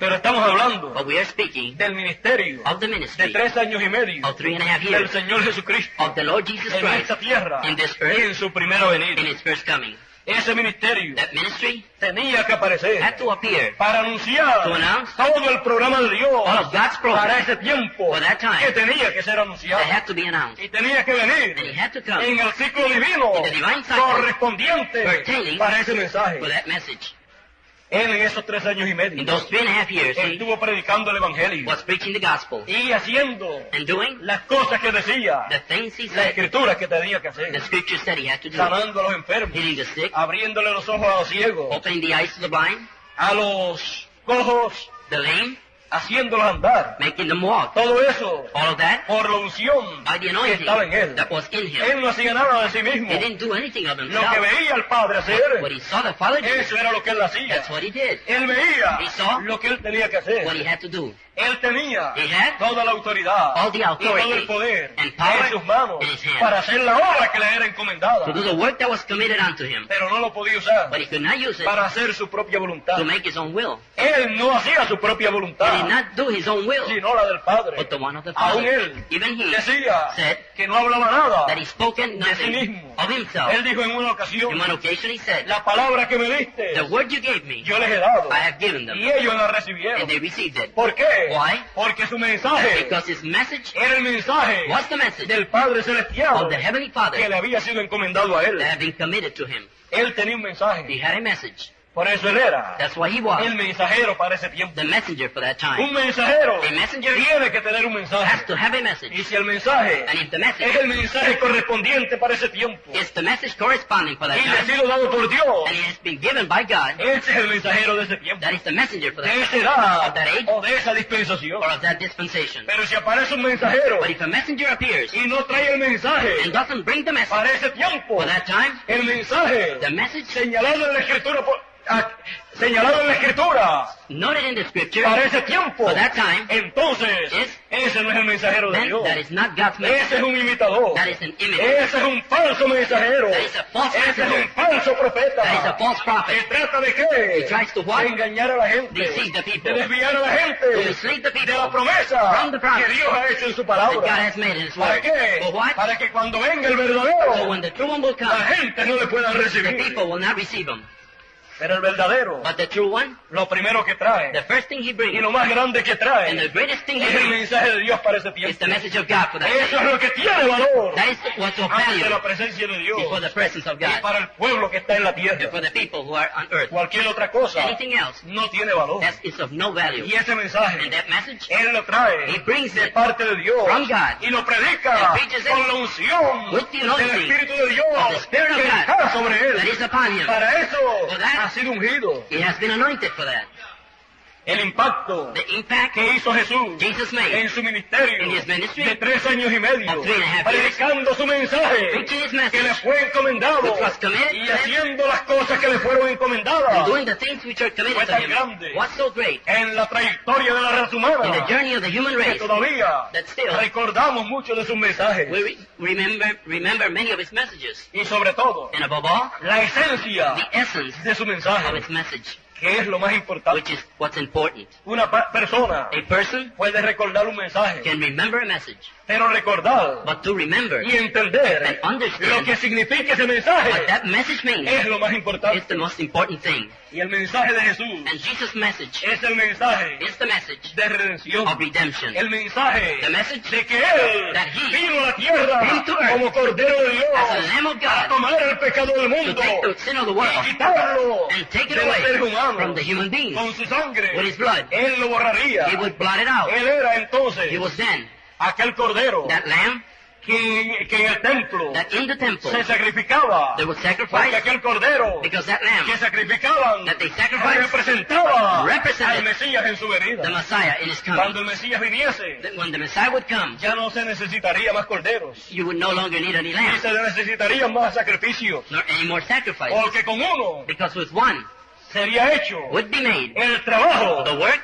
Pero estamos hablando But we are speaking del ministerio of the de ministry 3 años y medio of 3.5 del years Señor Jesucristo of the Lord Jesus en Christ esta tierra in this earth en su primera in venida. his first coming. Ese ministerio That ministry tenía que aparecer had to appear para anunciar to announce todo el programa de Dios all of God's para program ese tiempo for that time que tenía que ser that anunciado. had to be announced. Y tenía que venir And he had to come en el ciclo divino in the divine cycle correspondiente pertaining para ese mensaje. for that message. Él en esos 3 años y In medio those 3.5 years, él he estuvo predicando el Evangelio was preaching the gospel y haciendo and doing las cosas que decía the things he la said, escritura que tenía que the hacer, scripture said he had to do, sanando a los enfermos, healing the sick, abriéndole los ojos a los ciegos, opening the eyes to the blind, a los cojos, the lame, haciéndolos andar. making them walk. Todo eso All of that por la unción by the que anointing estaba en él. that was in him. Él no hacía nada de sí mismo. He didn't do anything of Lo que himself. veía el Padre hacer, What he saw the Father do, eso era lo que él hacía. that's what he did. Él veía He saw lo que él tenía que hacer. What he had to do. Él tenía He had toda la autoridad all the y todo el authority poder and power en sus manos in his hands para hacer la obra que le era encomendada. to do the work that was committed unto him. Pero no lo podía usar But he could not use it para hacer su propia voluntad. to make his own will. Él no hacía su propia He did voluntad, not do his own will, sino la del Padre. but the one of the Aún Father. él Even he decía said que no hablaba nada that he spoken de sí nothing mismo. of himself. Él dijo en una In ocasión, one occasion he said, la palabra que me diste, the word you gave me, yo les he dado. I have given them. Y ellos la recibieron. And they received it. ¿Por qué? Why? Porque su mensaje Because his message era el mensaje was the message del Padre Celestial of the Heavenly Father que le había sido encomendado a él. that had been committed to him. Él tenía un He mensaje. had a message. Por eso él era That's why he was el mensajero para ese tiempo. the messenger for that Un time. mensajero A messenger tiene que tener un has mensaje. to have a message. Y si el mensaje And if the es message el mensaje correspondiente para ese tiempo is the message corresponding for that y le ha time, sido dado por Dios, and it has been given by God, ese es el mensajero de ese tiempo, that is the messenger for de that esa time, edad of that age, o de esa dispensación. or of that dispensation. Pero si aparece un mensajero But if a messenger appears y no trae el mensaje and doesn't bring the message para ese tiempo, for that time, el mensaje the message señalado en la escritura, señalado en la escritura noted in the scripture para ese tiempo, for that time, entonces Yes. ese no es el mensajero de then Dios. that is not God's Ese message. es un imitador. That is an image. Ese es un falso mensajero. That is a false Ese es messenger. un falso profeta. That is a false ¿Se prophet. trata de qué? He tries to what? De engañar a la gente. Deceive the people. De desviar a la gente. To mislead the people de la promesa from the promise que Dios ha hecho en su that God palabra. has made in His ¿Para word. qué? For what? Para que cuando venga el So verdadero, when the true one will la come, gente no le pueda the recibir. people will not receive Him. Pero el verdadero, But the true one, lo primero que trae the first thing he y brings, lo más grande que and trae the greatest thing he es el brings, mensaje de Dios para ese is tiempo. the message of God for that Eso es day. lo que tiene valor That is what's of ante value la presencia de Dios before the presence of y God, para el pueblo que está en la and tierra. for the people who are on earth. Cualquier otra cosa Anything else, no tiene valor. that is of no value. Y ese mensaje, And that message, Él lo trae he brings de it parte de Dios from God y lo predica and preaches it con la unción with the del anointing Espíritu de Dios of the Spirit of que God está sobre Él. that is upon him. Para eso For that, ha sido ungido. He has been anointed for that. El impacto The impact que hizo Jesús Jesus made en su ministerio in his ministry de 3 años y medio, of 3.5 years, predicando su mensaje preaching his que le message, fue encomendado which was committed y to him, haciendo las cosas que le fueron and encomendadas doing the things which are committed fue to tan him, grande was so great en la trayectoria de la raza in the humana journey of the human que race todavía that still recordamos mucho de sus mensajes we remember many of his messages, y sobre todo and above all, la esencia the essence de su of mensaje, its message, que es lo más importante. which is what's important. Una persona A person puede recordar un mensaje, can remember a message, pero recordar but to remember y entender and understand lo que significa ese mensaje what that message means es lo más is importante. the most important thing. Y el mensaje de Jesús And Jesus' message es el mensaje is the message de redención, of redemption. el mensaje The message de que Él that He vino a la tierra came to earth como Cordero de Dios as the Lamb of a God tomar el pecado del to mundo take the sin of the y world quitarlo and take it de los seres away from humanos the human beings con su sangre. with His blood. Él lo borraría. He would blot it out. Él era entonces He was then aquel Cordero that lamb que en el templo that in the temple se sacrificaba, there was porque sacrifice, aquel Cordero because that que lamb sacrificaban that they sacrificed representaba represented al Mesías en su the venida. Messiah in His Cuando coming. el Mesías viniese, That when the Messiah would come, ya no se necesitaría más corderos, you would no longer need any ni lamb, se necesitarían más sacrificios, nor any more sacrifice, porque con uno because with one sería hecho would be made el trabajo the work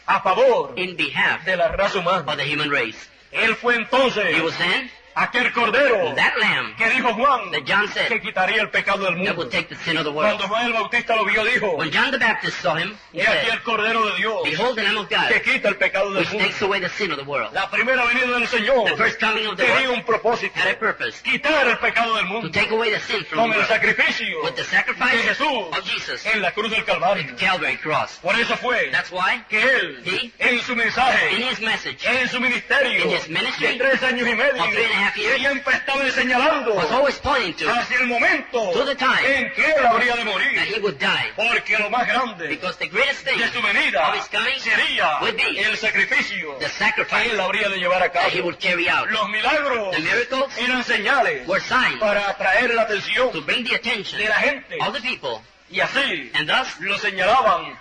a favor in behalf de la raza humana. of the human race. Él fue entonces He was then aquel Cordero that lamb que dijo Juan that John said que quitaría el pecado del that mundo. would take the sin of the world. Cuando Juan el Bautista lo vio, dijo, When John the Baptist saw him, he he aquí said, el Cordero de Dios Behold the Lamb of God, que quita el pecado del which mundo. takes away the sin of the world. La primera venida del Señor The first coming of the tenía world un propósito, had a purpose, quitar el pecado del to mundo take away the sin from con the el world, sacrificio with the de sacrifice Jesús of Jesus en la cruz del Calvario. Calvary cross. Por eso fue That's why que Él, He, en su in mensaje, His message, en su ministerio in His ministry de 3 años y medio, of 3.5 years, siempre estaba señalando was always pointing to hacia el momento to the time en que Él habría de that morir. He would die. Porque lo más grande Because the greatest thing de su venida of His coming sería would be el sacrificio the que sacrifice Él habría de llevar a that He cabo. would carry out. Los milagros The miracles eran señales were signs para atraer la atención to bring the attention de la gente. of the people, Y así and thus lo señalaban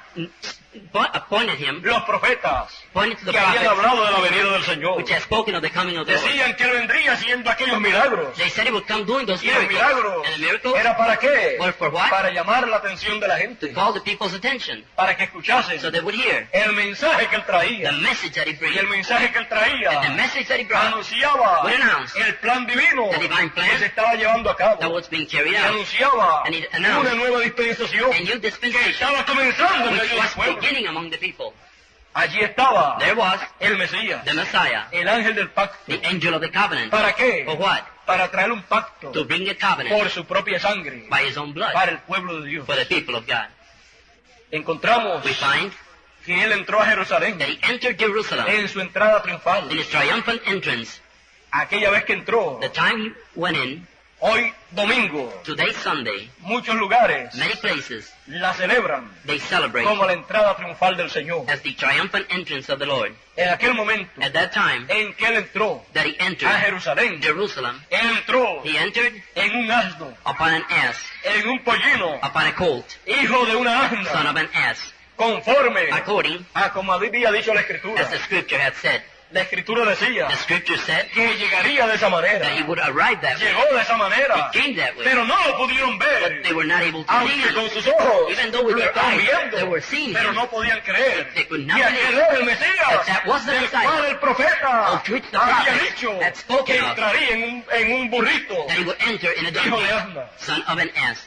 appointed Him, los profetas pointed to the que habían prophets, hablado de la venida del Señor. which had spoken of the coming of the Lord. Decían que Él vendría haciendo aquellos milagros. They said He would come doing those Y el miracles. milagro And the miracles era para qué? were for what? Para llamar la atención de la gente, To call the people's attention, para que escuchasen so they would hear el mensaje que Él the traía. message that He Y brings. el mensaje que Él And the traía message that He brought anunciaba would announce el plan divino the divine plan que se estaba llevando a that cabo. was being carried Y out. anunciaba And it announced una nueva dispensación A new que dispensation, estaba comenzando en which medio del was pueblo. beginning among the people. Allí estaba There was el Mesías, the Messiah, el ángel del pacto. the angel of the covenant. ¿Para qué? For what? Para traer un pacto To bring a covenant por su propia sangre by His own blood para el pueblo de Dios. for the people of God. Encontramos We find que Él entró a Jerusalén that He entered Jerusalem en su entrada triunfal. in His triumphant entrance. Aquella vez que entró, The time He went in, hoy domingo, today Sunday, muchos lugares many places, la celebran they celebrate como la entrada triunfal del Señor. as the triumphant entrance of the Lord. En aquel momento At that time en que Él entró that He a entered Jerusalén, Jerusalem, Él entró He entered en un asno, upon an ass, en un pollino, upon a colt, hijo de una son asna, of an ass, conforme according a como había dicho la Escritura. as the Scripture had said. La Escritura decía The Scripture said que llegaría de esa manera. that He would arrive that way. Llegó de esa manera, He came that way. pero no lo pudieron But ver, they were not able to aunque see con Him. sus ojos Even though with lo their estaban eyes viendo, they were seeing pero Him. no podían creer They could que not aquel believe era el Mesías, that was the del Messiah, cual el profeta of which the había prophet dicho had spoken que of, entraría en un burrito, that He would enter in a hijo de donkey, asna. son of an ass.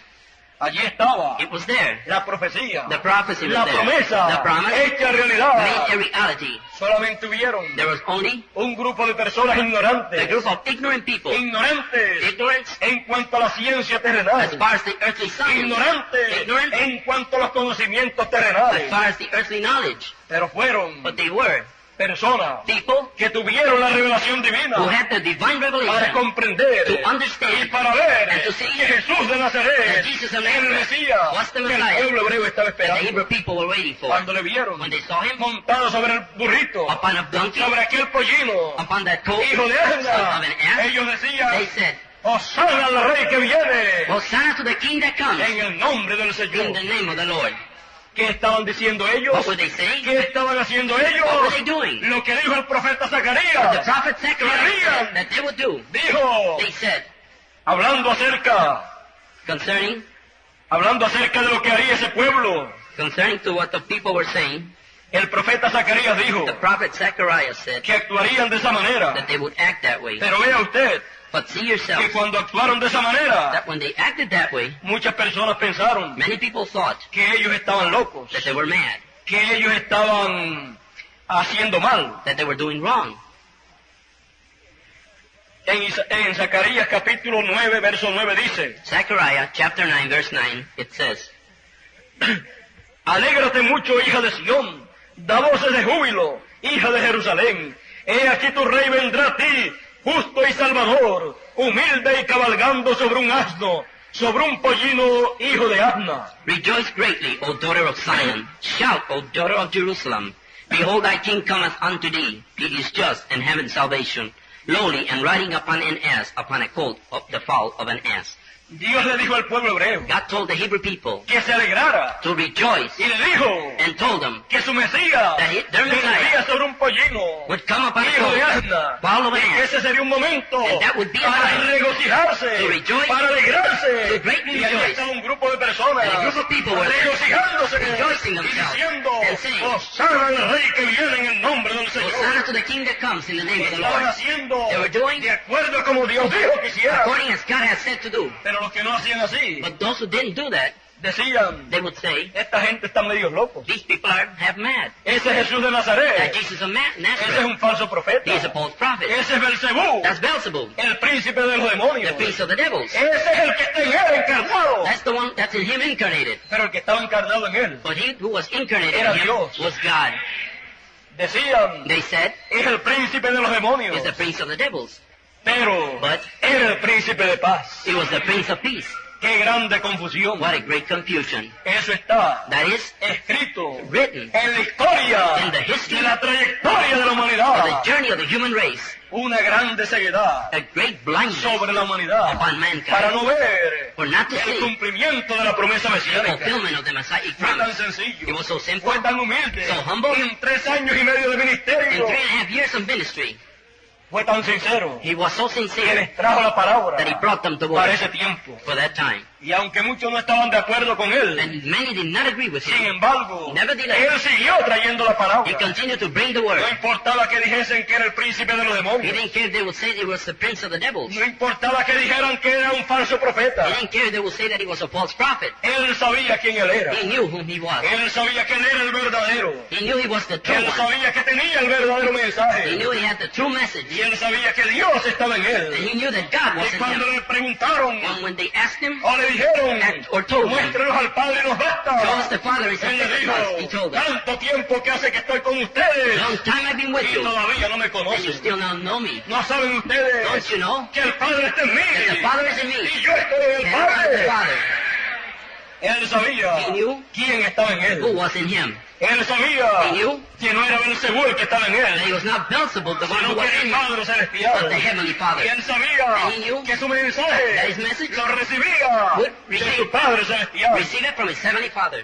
Allí estaba It was there. la profecía, The prophecy was la there. promesa, The promise hecha realidad. made a reality. Solamente hubieron There was only un grupo de personas a ignorantes, group of ignorant people. ignorantes Ignorance en cuanto a la ciencia as terrenal, far as the earthly science. ignorantes Ignorant en cuanto a los conocimientos as terrenales, far as the earthly knowledge. pero fueron But they were personas people que tuvieron la revelación divina who had the divine para revelation comprender to y understand para ver and to see que Jesús de Nazaret, that Jesus of el Nazareth Mesías, was the que el Messiah pueblo hebreo estaba that the esperando. Hebrew people were waiting for. Cuando le vieron When they saw him montado sobre el burrito, upon a donkey, sobre aquel pollino, upon that colt, hijo de son of Asna, an ass, ellos they decían, said, Hosana al rey que viene, Hosanna to the King that comes en el nombre del in Señor. the name of the Lord. ¿Qué estaban diciendo ellos? What were they saying? ¿Qué estaban haciendo ellos? What were they doing? Lo que dijo el profeta The Zacarías. prophet Zechariah said that they would do. Dijo, They said, hablando acerca de lo que haría ese pueblo. concerning to what the people were saying, El profeta Zacarías dijo the prophet Zechariah said que actuarían de esa manera. that they would act that way. Pero vea usted But see que yourself cuando actuaron de esa manera, that when they acted that way, muchas personas pensaron many people thought que ellos estaban locos, that they were mad, que ellos estaban haciendo mal. that they were doing wrong. En Zacarías capítulo 9, verso 9 dice, Zechariah chapter 9 verse 9, it says, Alégrate mucho, hija de Sión, da voces de júbilo, hija de Jerusalén. He aquí tu rey vendrá a ti, justo y salvador, humilde y cabalgando sobre un asno, sobre un pollino, hijo de Asna. Rejoice greatly, O daughter of Zion. Shout, O daughter of Jerusalem. Behold, thy king cometh unto thee. He is just and having salvation, lowly and riding upon an ass, upon a colt of the foal of an ass. Dios le dijo al pueblo hebreo God told the Hebrew people que se alegrara to rejoice y le dijo and told them que su Mesías their Messiah vendría sobre un pollino, would come upon a hijo de colt, Asna, foal of an y que ass, ese sería un momento and that would be a para time regocijarse, to rejoice, para alegrarse. to greatly Y ahí rejoice. estaba un grupo de personas And a group of people were regocijándose rejoicing y themselves diciendo, and saying, Hosana al rey que viene en el nombre del Hosanna Señor. to the king that comes in the name of the Estaban Lord. haciendo They were doing de acuerdo a como Dios dijo que hicieran. according as God has said to do. Pero los que no hacían así, But those who didn't do that, decían, they would say, esta gente está medio locos. these people are half mad. Ese Jesús de That Nazaret, Jesus of ese es Nazareth, un falso profeta. he is a false prophet. Ese es Belcebú, That's Beelzebub, el príncipe de los demonios. the prince of the devils. Ese es el que está en él encarnado. That's the one that's in him incarnated. Pero el que estaba encarnado en él, But he who was incarnated Era in him Dios. was God. decían, They said, es el príncipe de los demonios. he's the prince of the devils. Pero But era el príncipe de paz. he was the prince of peace. Qué grande confusión. What a great confusion. Eso está That is escrito written en la historia in the history de la trayectoria de la of humanidad. the journey of the human race. Una grande ceguedad A great blindness sobre la humanidad upon mankind. para no ver For not to el see cumplimiento de la promesa the mesiánica. fulfillment of the Messianic Fue tan promise. sencillo, It was so simple. fue tan humilde, So humble. en 3 años y medio de In ministerio, 3.5 years of ministry, fue tan sincero he was so que sincere les trajo la palabra that he brought them to para word ese tiempo. for that time. Y aunque muchos no estaban de acuerdo con él, And many did not agree with sin him. embargo, Nevertheless, él siguió trayendo la he palabra. continued to bring the word. No importaba que dijesen que era el príncipe de los He demonios. didn't care if they would say he was the prince of the devils. No importaba que dijeran que era un falso profeta. He didn't care if they would say that he was a false prophet. Él sabía quién él era. He knew whom he was. Él sabía que él era el verdadero. He knew he was the true Él one. sabía que tenía el verdadero He mensaje. knew he had the true message. Y él sabía que Dios estaba en And él. he knew that God was Y in cuando him. le preguntaron And when they asked him, o le dijeron, or told him, muéstrenos al Padre y nos show us basta. the Father, he Él said, le he dijo, told them, tanto tiempo que hace que estoy con ustedes long time I've been with y you, todavía no me and you conocen. still don't know me. No saben Don't ustedes you know que el Padre está en that the mí Father is in me, y yo estoy en el and I am the Padre. Father? Él sabía He knew quién estaba en who él. was in him. Él sabía He knew que no era Belcebú el que estaba en that he él, was not Beelzebub, the one who sino que was era in el him, Padre but Celestial. the Heavenly Father. Y él sabía And he knew que su that mensaje his message lo recibía would de receive- su Padre Celestial. Receive it from his Heavenly Father.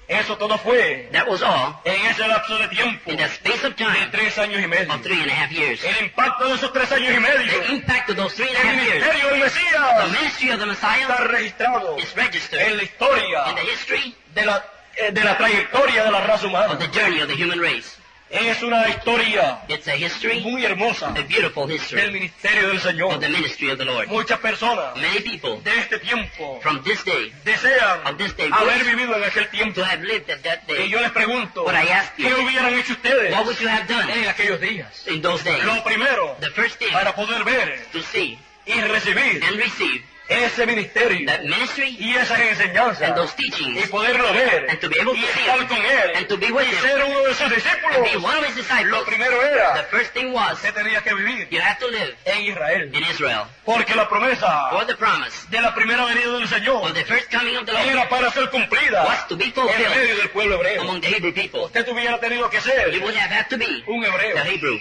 Eso todo fue That was all en ese lapso de tiempo in the space of de time 3 años y medio. of 3.5 years. El impacto de esos 3 años y medio, The impact of those el 3.5 years, ministerio del the Mesías, ministry of the está Messiah registrado is registered en la historia in the history de la trayectoria de la raza of humana. the journey of the human race. Es una historia It's a history, muy hermosa a beautiful del history ministerio del of Señor. the ministry of the Lord. Muchas personas Many people de este tiempo from this day, desean of this day, haber wish vivido en aquel tiempo. to have lived at that Y day. yo les pregunto, But I ask ¿qué you, hubieran hecho ustedes what would you have done en aquellos días? in those days? Lo primero, The first thing, para poder ver to see y recibir and receive ese ministerio that ministry y esas enseñanzas and those y teachings poderlo ver and to be able to y see estar it con él and to be with y him ser uno de sus and be discípulos. one of his Lo disciples. primero The era first thing was que tenía que vivir you have to live en Israel, in Israel. porque la promesa For the promise de la primera venida del of Señor the first coming of the Lord era para ser cumplida was to be en fulfilled medio del pueblo hebreo. among the Hebrew people. Usted hubiera tenido que ser You would have had to be un hebreo. the Hebrew.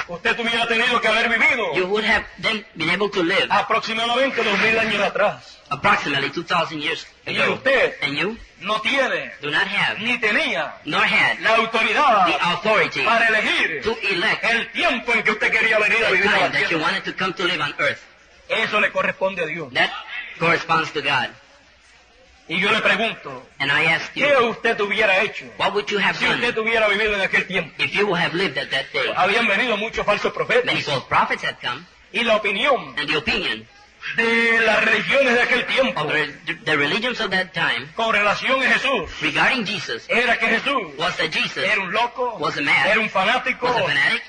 Usted hubiera tenido que haber vivido You would have then been able to live aproximadamente 2000 años atrás. approximately 2,000 years Y ago. usted And you no tiene do not have, ni tenía nor had, la autoridad the authority para elegir to elect el tiempo en que usted quería venir a the vivir a la time that you tierra. wanted to come to live on earth. Eso le corresponde a Dios. That corresponds to God. Y yo le pregunto, And I ask ¿qué you, usted hubiera hecho what would you have si usted done hubiera vivido en aquel tiempo? if you would have lived at that day? Habían venido muchos falsos Many profetas false prophets had come, y la opinión and the opinion de las religiones de aquel tiempo of the religions of that time con relación a Jesús regarding Jesus era que Jesús was that Jesus era un loco, was a man, era un fanático was a fanatic,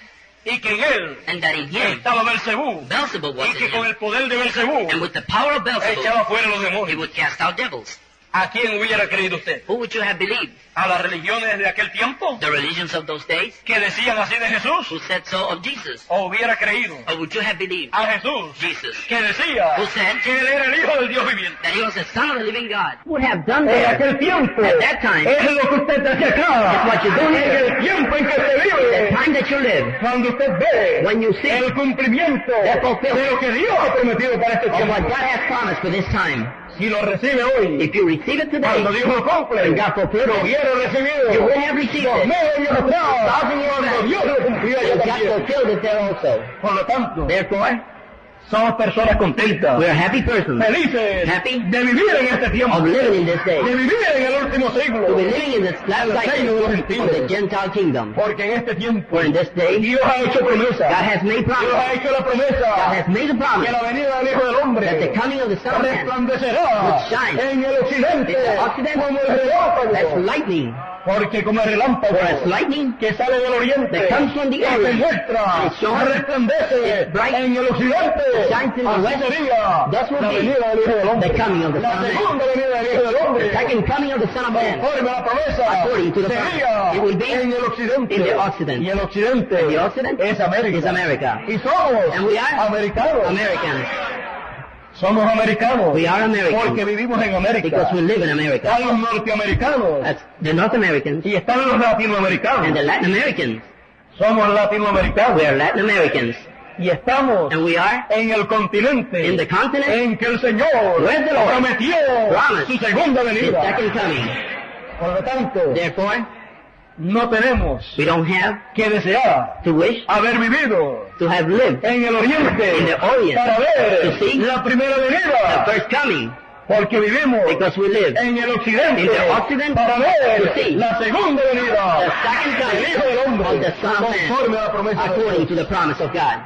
y que en él and that in him estaba Belcebú Beelzebub was y in que con him. el poder de Belcebú And with the power of Beelzebub, echaba fuera los he demonios. would cast out devils. ¿A quién hubiera creído usted? Who would you have believed? ¿A las religiones de aquel tiempo The religions of those days que decían así de Jesús? who said so of Jesus? ¿O hubiera creído Or would you have believed a Jesús Jesus, que decía who said que él era el Hijo del Dios viviente? that he was the Son of the living God? Would have done En that aquel tiempo at that time, es lo que usted hace acá. It's what you do here. En el tiempo en que se the vive, time that you live, cuando usted ve when you see el cumplimiento the fulfillment de lo que Dios ha prometido para este of what tiempo. God has promised for this time. Si lo recibe hoy, If you receive it today, cuando Dios lo cumple, when God fulfilled lo it, hubiera recibido you would have received 2000 it. años atrás, 1,000 years cuando back. Dios lo cumplió allá And God también. fulfilled it there also. Por lo tanto, Therefore, somos personas contentas, we are happy persons felices Happy de vivir en este tiempo, of living in this day, de vivir en el último to siglo, be living in this last cycle of the Gentile kingdom. porque en este tiempo For in this day, Dios ha hecho promesa, God has made Dios promise. ha hecho la God promesa has made a que promise la venida del Hijo del that the Hombre coming of the Son of Man resplandecerá would shine en el occidente in the Occident como el as relámpago, lightning, porque como el relámpago or as lightning que sale del oriente that comes from the y se Orient, muestra, and shone, resplandece is bright, en el occidente, shines in the así west, sería thus will la be venida del Hijo del Hombre, the coming of the la Son of Man. segunda venida del Hijo del Hombre, The second coming of the Son of Man, conforme a la promesa, according to the promise, sería it will be en el occidente, in the Occident. y el occidente, And the Occident es América, is America. y somos And we are americanos, Americans. somos americanos, We are Americans porque vivimos en América, because we live in America. están los norteamericanos, That's the North Americans y están los latinoamericanos, and the Latin Americans. somos latinoamericanos, We are Latin Americans. y estamos And we are en el continente in the continent en que el Señor Where's the Lord? prometió Promise. su segunda His venida. second coming. Por lo tanto, Therefore, no tenemos we don't have que desear to wish haber vivido to have lived en el oriente In the Orient. para ver To see la primera the venida, first coming, porque vivimos because we live en el occidente In the Occident. para ver To see la segunda the venida second del Hijo del coming Hombre of the Son of conforme a la Man, promesa de according Dios. to the promise of God.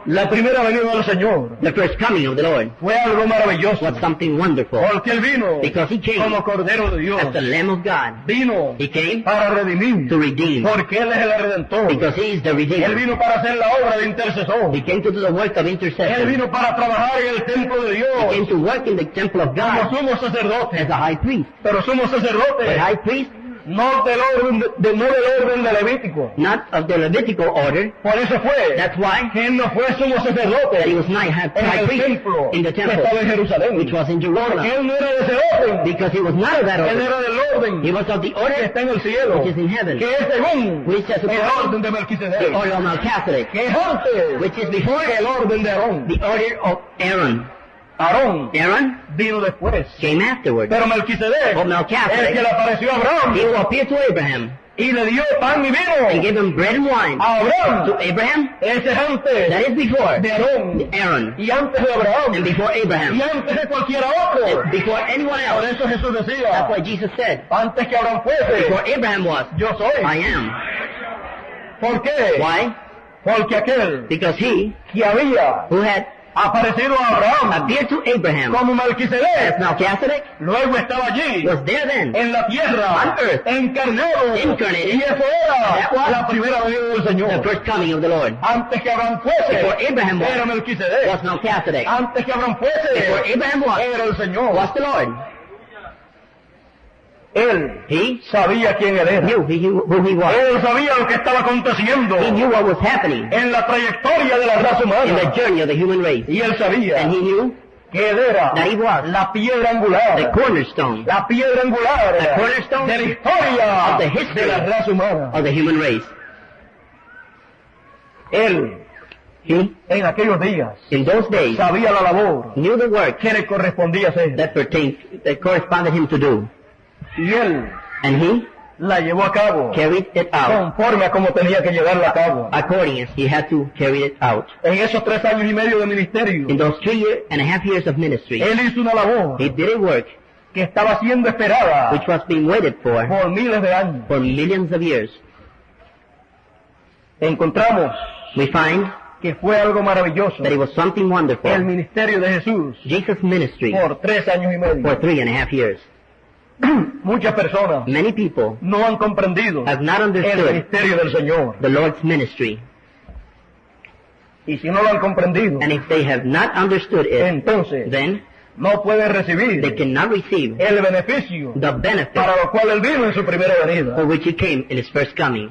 La primera venida del Señor The first coming of the Lord fue algo maravilloso, was something wonderful, porque Él vino because He came como Cordero de Dios, as the Lamb of God. vino He came para redimir, to redeem, porque Él es el Redentor. because He is the Él Redeemer. vino para hacer la obra de intercesor. He came to do the work of Él intercession. vino para trabajar en el templo de He came Dios to work in the temple of como God sumo as sacerdote. a high priest. Pero sumo But sacerdote high priest, no del orden no del orden de Levítico. not of the Levitical order. Por eso fue That's why que Él no fue sumo that he sacerdote was not high en el priest templo in the que temple, estaba en Jerusalén. which was in Porque Jerusalem, Él no era de ese orden. because he was not of that Él order. era del orden He was of the que order está en el cielo, which is in heaven, que es según which is el orden de the Melquisedec, order of Melchizedek, que es antes which is before el orden de Aarón. the order of Aaron. Aarón Aaron vino después, came afterward. pero Melquisedec But es el que Melchizedek, le apareció a he Abraham will appear to Abraham y le dio pan y and vino gave him bread and wine. a To Abraham. Abraham, Ese es antes that is before de Aarón Aaron, y antes de Abraham and before y Abraham, antes de cualquiera otro. and before anyone Por else. eso Jesús That's decía, why Jesus said, antes que Abraham before fuese, Abraham was, yo I soy. am. ¿Por qué? Why? Porque aquel Because he que había who had aparecido a Abraham appeared to Abraham como as Melquisedec, Melchizedek luego estaba allí was there then, en la tierra, On earth. encarnado, Incarnated. y eso era That was la primera venida del the Señor. first coming of the Lord. Antes que Abraham fuese, Before Abraham was, era Melquisedec. was Melchizedek. Antes que Abraham fuese, Before Abraham was, era el Señor. was the Lord. Él He sabía quién él era. knew who he was. Él sabía lo que estaba aconteciendo He knew what was happening en la trayectoria de la raza in the humana. journey of the human race. Y él sabía And he knew que él era that he was la piedra the angular. cornerstone La piedra angular The cornerstone de la historia of the history de la raza humana. of the human race. Él, He, en aquellos días, in those days, sabía la labor knew the work que le correspondía hacer. that corresponded him to do. Y él And he la llevó a cabo carried it out conforme a como tenía que llevarla a cabo. according as he had to carry it out. En esos 3 años y medio de ministerio, In those 3.5 years of ministry, él hizo una labor he did a work que estaba siendo esperada which was being waited for miles de años. millions of years. Encontramos We find que fue algo maravilloso that it was something el wonderful. ministerio de Jesús Jesus' ministry por 3 años y medio. for 3.5 years. Muchas personas Many people no han comprendido have not el understood ministerio del Señor. the Lord's ministry. Y si no lo han comprendido, And if they have not understood it, entonces then no pueden they recibir cannot receive el beneficio the benefit para lo cual él vino en su primera venida. for which he came in his first coming.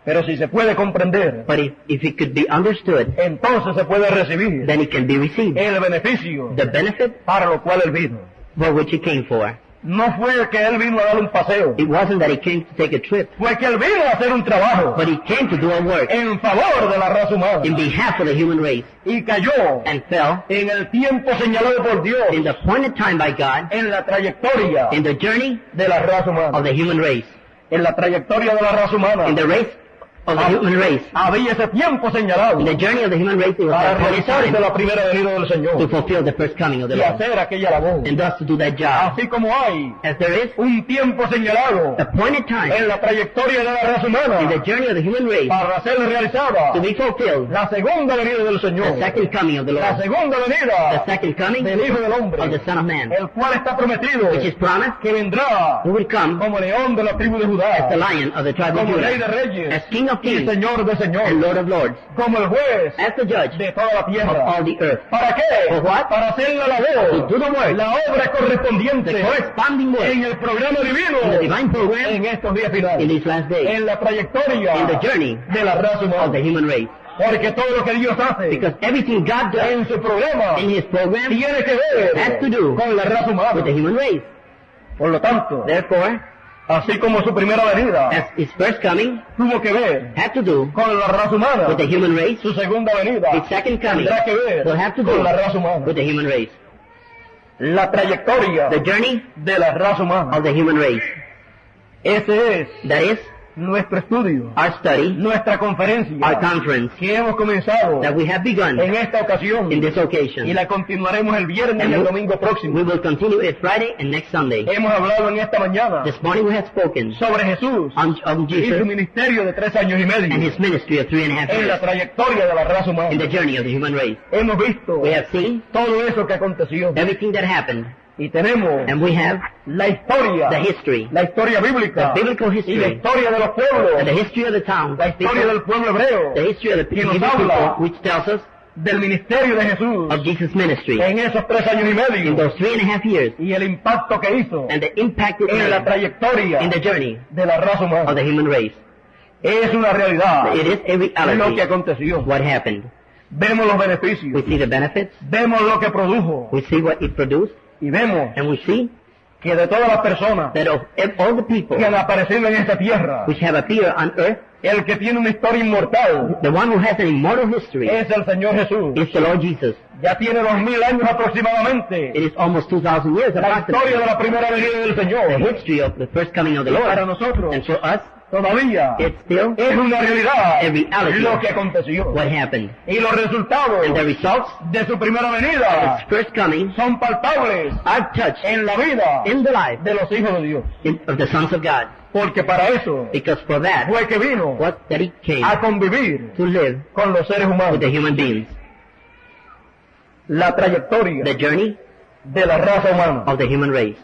Pero si se puede comprender, But if it could be understood, entonces se puede recibir then it can be received. el beneficio The benefit para lo cual él vino. for which he came for. No fue que él vino a dar un paseo, It wasn't that he came to take a trip, fue que él vino a hacer un trabajo but he came to do a work en favor de la raza humana in behalf of the human race, y cayó and fell en el tiempo señalado por Dios in the appointed time by God en la trayectoria in the journey de la raza of humana. the human race. En la trayectoria de la raza humana In the race of the human race. había ese tiempo señalado In the journey of the human race, it was para the appointed realizarse time la primera venida del to Señor fulfill the first coming of the y Lord, hacer aquella labor. and thus to do that job. Así como hay As there is un tiempo señalado appointed time en la trayectoria de la raza in the humana journey of the human race para ser realizada to be fulfilled, la segunda venida del Señor, the second coming of the la Lord, segunda the venida second coming del Hijo del Hombre, of the Son of Man, el cual está prometido which is promised, que vendrá who will come como león de la tribu de as the Judá, Lion of the tribe of como Rey de Judah, Reyes as King of y Kings Señor de and Señores, Lord of Lords, como el juez as the Judge de toda la of tierra. all the earth. ¿Para qué? For what? Para hacer la labor, To do the work, la obra correspondiente the corresponding work en el programa divino in the divine program en estos días in finales, these last days, en la trayectoria in the journey de la raza of the humana. human race. Porque todo lo que Dios hace Because everything God does en su programa in His program tiene que ver has to do con la raza with the humana. human race. Por lo tanto, Therefore, así como su primera venida as His first coming tuvo que ver had to do con la raza humana, with the human race, su segunda venida His second coming tendrá que ver will have to do con la raza humana. with the human race. La trayectoria The journey de la raza humana. of the human race. Ese es That is nuestro estudio, our study, nuestra conferencia our conference que hemos comenzado that we have begun en esta ocasión in this y occasion. la continuaremos el viernes And y el we- domingo próximo. We will continue it Friday and next Sunday. Hemos hablado en esta mañana This morning we have spoken sobre Jesús on y su Jesus ministerio de 3 años y medio and His ministry of 3.5 en la years trayectoria de la raza in humana. the journey of the human race. Hemos visto We have seen todo eso que aconteció everything that happened, y tenemos and we have la historia, the history, la historia bíblica the biblical y la history, historia de los and pueblos, the history of the town, la historia del pueblo hebreo, the history of the que nos Hebrew habla people, which tells us del ministerio de Jesús of Jesus' ministry en esos 3 años y in medio those 3.5 years y el impacto que hizo and the impact it en la made trayectoria in the journey de la raza of humana. the human race. Es una realidad It is a lo que reality aconteció. what happened. Vemos los beneficios, We see the benefits, vemos lo que produjo we see what it produced, y vemos and we see que de todas las personas that of all the people que han aparecido en esta tierra, which have appeared on earth, el que tiene una historia inmortal the one who has an immortal history es el Señor Jesús. is the Lord Jesus. Ya tiene 2000 años aproximadamente It is almost 2,000 years la historia de approximately, la primera venida del the Señor. history of the first coming of the Y para Lord. nosotros And for us, todavía It's still es una realidad a reality lo que aconteció. what happened. Y los resultados And the results de su primera of venida its first coming son palpables are touched en la vida in the life de los hijos de Dios. of the sons of God. Porque para eso Because for that, fue que vino that he came a convivir to live con los seres with humanos. the human beings. La trayectoria The journey de la raza humana. of the human race.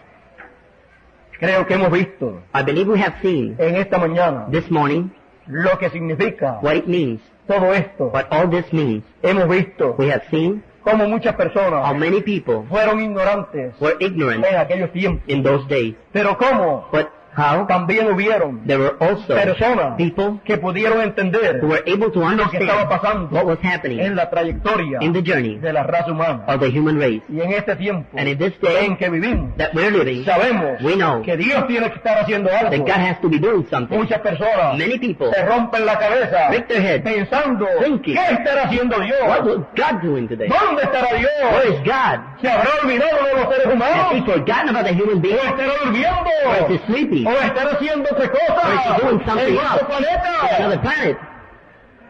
Creo que hemos visto I believe we have seen en esta mañana this morning lo que significa what it means, todo esto. what all this means. Hemos visto We have seen cómo muchas how personas many people fueron ignorantes were ignorant en aquellos tiempos. in those days, Pero cómo but how también hubieron there were also personas people que pudieron entender who were able to lo que estaba understand pasando what was happening en la trayectoria in the journey de la raza humana. of the human race. Y en este tiempo And in this day en que vivimos, that we're living, sabemos we know que Dios tiene que estar haciendo that algo. God has to be doing something. Muchas personas Many people se rompen la cabeza break their head pensando, thinking, ¿qué estará haciendo what Dios? was God doing today? ¿Dónde estará Where Dios? is God? ¿Se habrá olvidado de los seres Has he humanos? forgotten about the human ¿O being? estará durmiendo? Or is he sleeping? ¿O estará haciendo otra cosa Or is he doing something en else otro on planeta? another planet?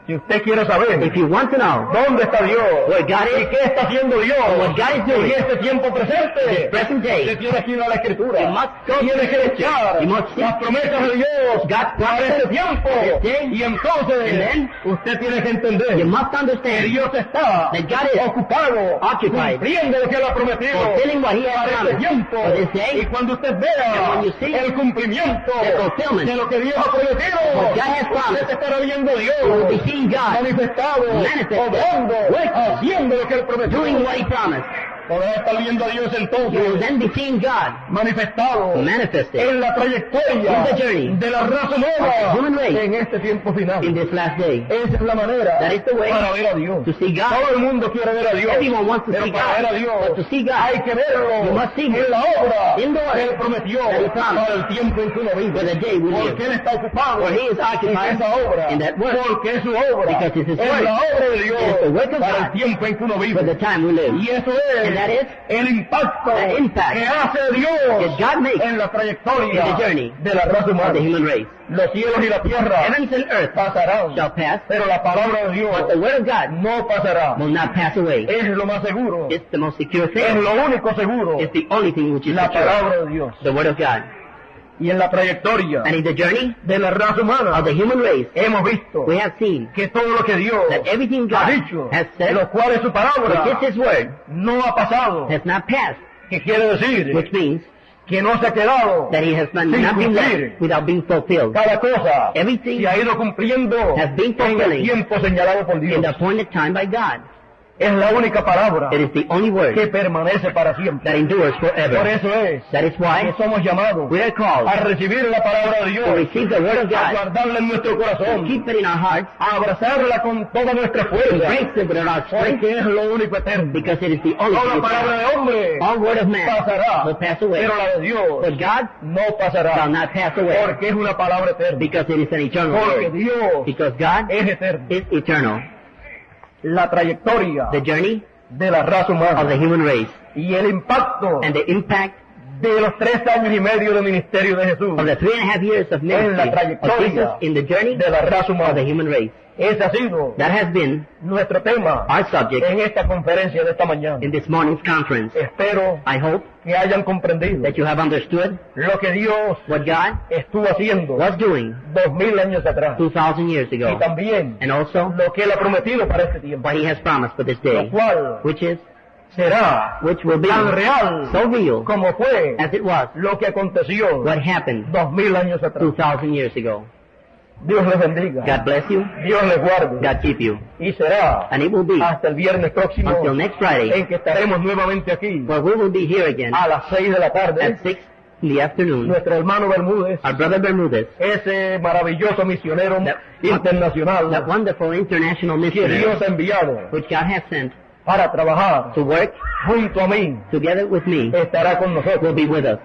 Si usted quiere saber If you want to know dónde está Dios where God y is, qué está haciendo Dios what God is doing en este tiempo presente, this present day, usted tiene que ir a la Escritura. you must go to Tiene the que Scripture. echar You must las seek promesas de Dios God's para este promises tiempo. this day. Y entonces And then usted tiene que entender you must que understand Dios está that God is ocupado occupied, cumpliendo lo que Él ha prometido fulfilling what he has para este promised tiempo. for this day. Y cuando usted And vea when you see el cumplimiento the fulfillment de lo que Dios ha prometido, what God has promised, usted estará viendo a you will be Dios seeing God manifestado, manifested, obrando, working, haciendo lo que Él prometió. doing what he promised. Podrá estar viendo a Dios You will entonces then be seeing God manifestado manifested en la trayectoria in the journey de la raza nueva of the human race en este tiempo final. in this last day. Esa es la manera That is the way para ver a Dios. to see God. Todo el mundo quiere ver a Dios, Everyone wants to pero see para ver a God, Dios but to see God, hay que verlo you must see Him en la obra in the que work Él prometió that He promised para el tiempo en que uno vive. for the day we live. Porque Él está ocupado For He is en occupied esa obra, in that work. porque es su obra, Because it's His es work. la obra de Dios It is the work of para God el tiempo en que uno for vive. the time we live. Y eso es And that is el impacto the impact que hace Dios that God makes en la trayectoria in the journey de la raza of the humana. human race. Los cielos y la tierra Heavens and earth pasarán, shall pass, pero la palabra de Dios but the word of God no pasará. will not pass away. Es lo más seguro, It's the most secure es thing. lo único seguro, It's the only thing which is la secure. palabra de Dios. The word of God. Y en la trayectoria And in the journey de la raza humana of the human race, hemos visto we have seen que todo lo que Dios that everything ha God dicho, has de said, lo cual es su which palabra, is His word, no ha pasado. has not passed, Que quiere decir which means que no se ha quedado that He has not sin been cumplir. left without being fulfilled. Cada cosa Everything se ha ido cumpliendo has been en el fulfilling tiempo señalado por in Dios. the appointed time by God. Es la única palabra It is the only word que permanece para siempre. that endures Por forever. eso es That is que why somos llamados we are called a recibir la palabra de Dios, to receive the word of a God, guardarla en nuestro to corazón, keep it in our hearts, a abrazarla con toda nuestra to fuerza, embrace it with our strength, porque es lo único eterno. because it is the only Toda thing palabra eternal. de hombre All word of man pasará, will pass away, pero la de Dios but God no shall pasará, not pass away, porque es una palabra eterna. because it is an eternal Porque word. Dios Because God es eterno. is eternal. La trayectoria The journey de la raza of the humana human race y el impacto and the impact de los 3 años y medio de ministerio de Jesús of the 3.5 years of en la ministry of trayectoria Jesus in the journey de la raza of the humana. human race. Ese ha sido That has been nuestro tema our subject en esta conferencia de esta mañana. in this morning's conference. Espero I hope que hayan comprendido that you have understood lo que Dios what God estuvo haciendo was doing 2000 años atrás 2,000 years y ago, también and also lo que Él ha prometido para este tiempo, what He has promised for this lo day, cual which será will be tan real so real como fue as it was lo que aconteció what happened 2000 años atrás. 2,000 years ago. Dios les bendiga, God bless you. Dios les guarde God keep you. y será And it will be hasta el viernes próximo until next Friday, en que estaremos nuevamente aquí where we will be here again a las 6 de la tarde. at 6 in the afternoon. Nuestro hermano Bermúdez, Our brother Bermudez, ese maravilloso misionero that internacional wonderful international que missionary, Dios ha enviado which God has sent para trabajar to work junto a mí, together with me, estará con will nosotros. be with us.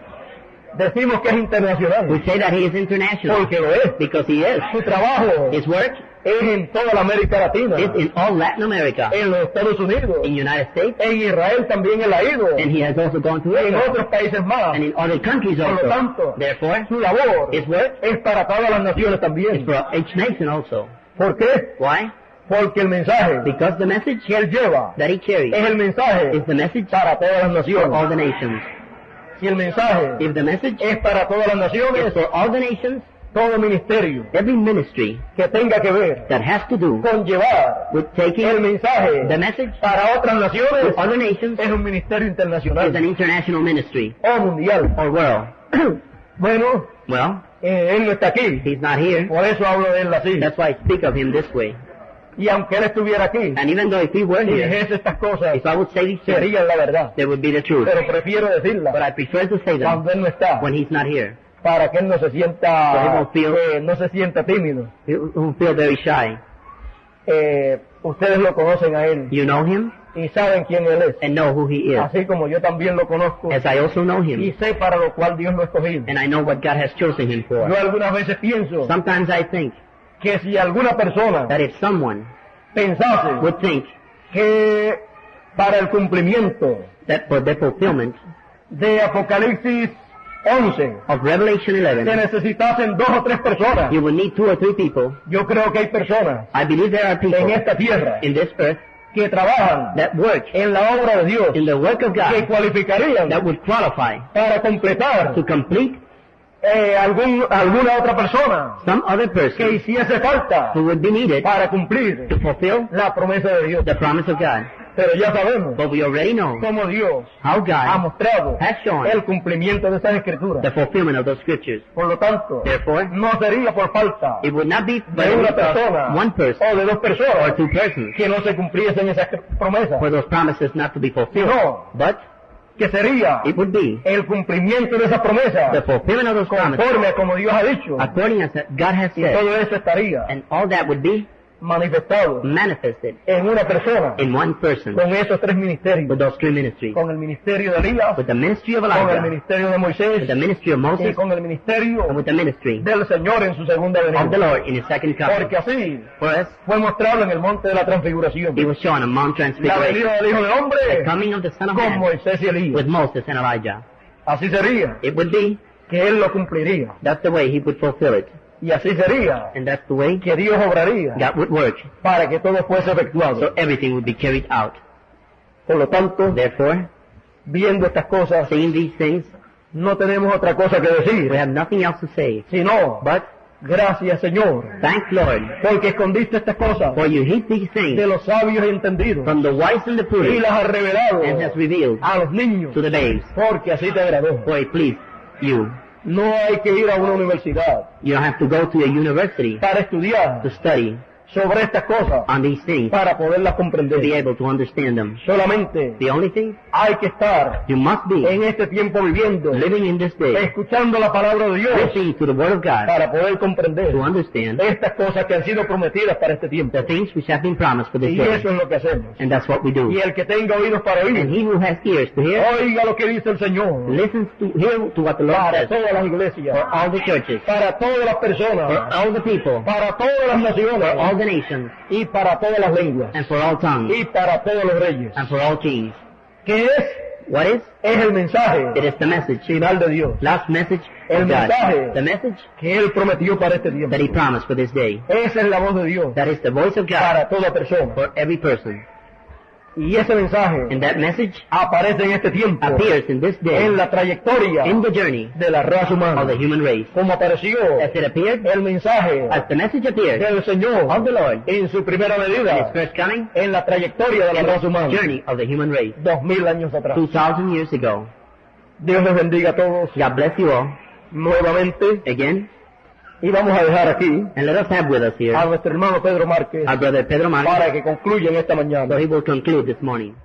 Decimos que es internacional We say that He is international porque lo es. because He is. Su trabajo His work es en toda la América Latina, It's in all Latin America, en los Estados Unidos, in United States, en Israel también él ha ido, and he has also gone to en Israel, otros países más. and in other countries Por lo also. tanto, Therefore, su labor his work es para todas las naciones is también. for each nation also. ¿Por qué? Why? Porque el mensaje Because the message que él lleva that he carries es el mensaje is the message para todas las for all naciones. the nations. Si el mensaje If the message es para todas las is naciones, for all the nations, todo ministerio every ministry que tenga que ver that has to do con llevar with taking el mensaje the message para otras naciones to other nations es un ministerio is an internacional international ministry o mundial. or world. Bueno, Well, él no está aquí, he's not here. por eso hablo de él así. That's why I speak of him this way. Y aunque él estuviera aquí, And even though if he were si here, dijese estas cosas, if I would say these things, serían la verdad. they would be the truth. Pero prefiero But decirlas I prefer to say them cuando él no está, when he's not here. para que él no se So he sienta, won't feel- no se sienta tímido. He will feel very shy. Ustedes lo conocen a él You know him y saben quién él es, and know who he is, así como yo también lo conozco as I also know y him, sé para lo cual Dios lo ha escogido. and I know what God has chosen him for. Yo algunas veces pienso Sometimes I think que si alguna persona that if someone pensase would think que para el cumplimiento that for the fulfillment de Apocalipsis 11 of Revelation se 11, necesitasen 2 o 3 personas, you will need 2 or 3 people. yo creo que hay personas I believe there are en people esta tierra in this earth que trabajan that work en la obra de Dios in the work of que God cualificarían that would qualify para completar to complete alguna otra persona some other que person hiciese falta who would be needed para cumplir to fulfill la promesa de Dios. the promise of God. Pero ya sabemos But we already know cómo Dios how ha God mostrado has shown el cumplimiento de esas escrituras. the fulfillment of those scriptures. Por lo tanto, Therefore, no sería por falta it would not be by de the una weak of persona one person o de 2 or personas 2 persons que no se cumpliesen esas promesas, for those promises not to be fulfilled. sino But que sería it would be el cumplimiento de esas promesas the fulfillment of those promises conforme a como Dios ha dicho, according as God has y said. todo eso estaría And all that would be manifestado manifested en una persona in one person con esos 3 ministerios, with those 3 ministries. con el ministerio de Elías, With the ministry of con el Elijah, ministerio de Moisés with the ministry of y Moses, con el ministerio and with the ministry del Señor en su segunda of the venida. Lord in His second coming. Porque así For us, fue mostrado en el monte de la transfiguración. He was shown on Mount La Transfiguration, venida del Hijo del the Hombre coming of the Son of con Man Moisés y Elías. with Moses and Elijah. Así sería It would be, que Él lo cumpliría. that's the way He would fulfill it. Y así sería And that's the way que Dios obraría God would work, para que todo fuese efectuado. so everything would be carried out. Por lo tanto, Therefore, viendo estas cosas, saying these things, no tenemos otra cosa que we decir, have nothing else to say. sino, But gracias Señor, thank Lord, porque escondiste estas cosas for you hid these de things los sabios y entendidos from the wise and the y prudent, las has revelado and has revealed a los niños, to the babes, porque así te agradó. for it pleased you. No hay que ir a una universidad You don't have to go to a university para estudiar to study sobre estas cosas on these things para poderlas to be comprender. able to understand them. Solamente The only thing, hay que estar you must be en este tiempo viviendo, living in this day, escuchando la palabra de Dios listening to the Word of God para poder comprender to understand estas cosas que han sido prometidas para este tiempo. the things which have been promised for this Y day. eso es lo que hacemos. And that's what we do. Y el que tenga oídos para And oír, he who has ears to hear, oiga lo que dice el Señor listens to hear to what the Lord para says todas las iglesias, for all the churches, para todas las for personas, all the people, para todas las for all naciones the nations, y para todas las lenguas and for all tongues, y para todos los reyes. and for all kings. ¿Qué es? What is? Es el mensaje It is the message, final de Dios last message El of God. mensaje. The message que Él prometió para este tiempo. that He promised for this day. Esa es la voz de Dios That is the voice of God para toda persona. for every person. Y ese mensaje And that message aparece en este tiempo appears in this day, en la trayectoria in the journey de la raza of humana. the human race. Como apareció As it appeared, el mensaje as the message appeared del Señor of the Lord en su primera in His medida first coming, en la trayectoria de la in raza the humana. journey of the human race, 2000 años atrás. 2,000 years ago. Dios les bendiga a todos God bless you all nuevamente. again, Y vamos a dejar aquí and let us have with us here a nuestro hermano Pedro Márquez our brother Pedro Marques, para que concluya en esta mañana. so he will conclude this morning.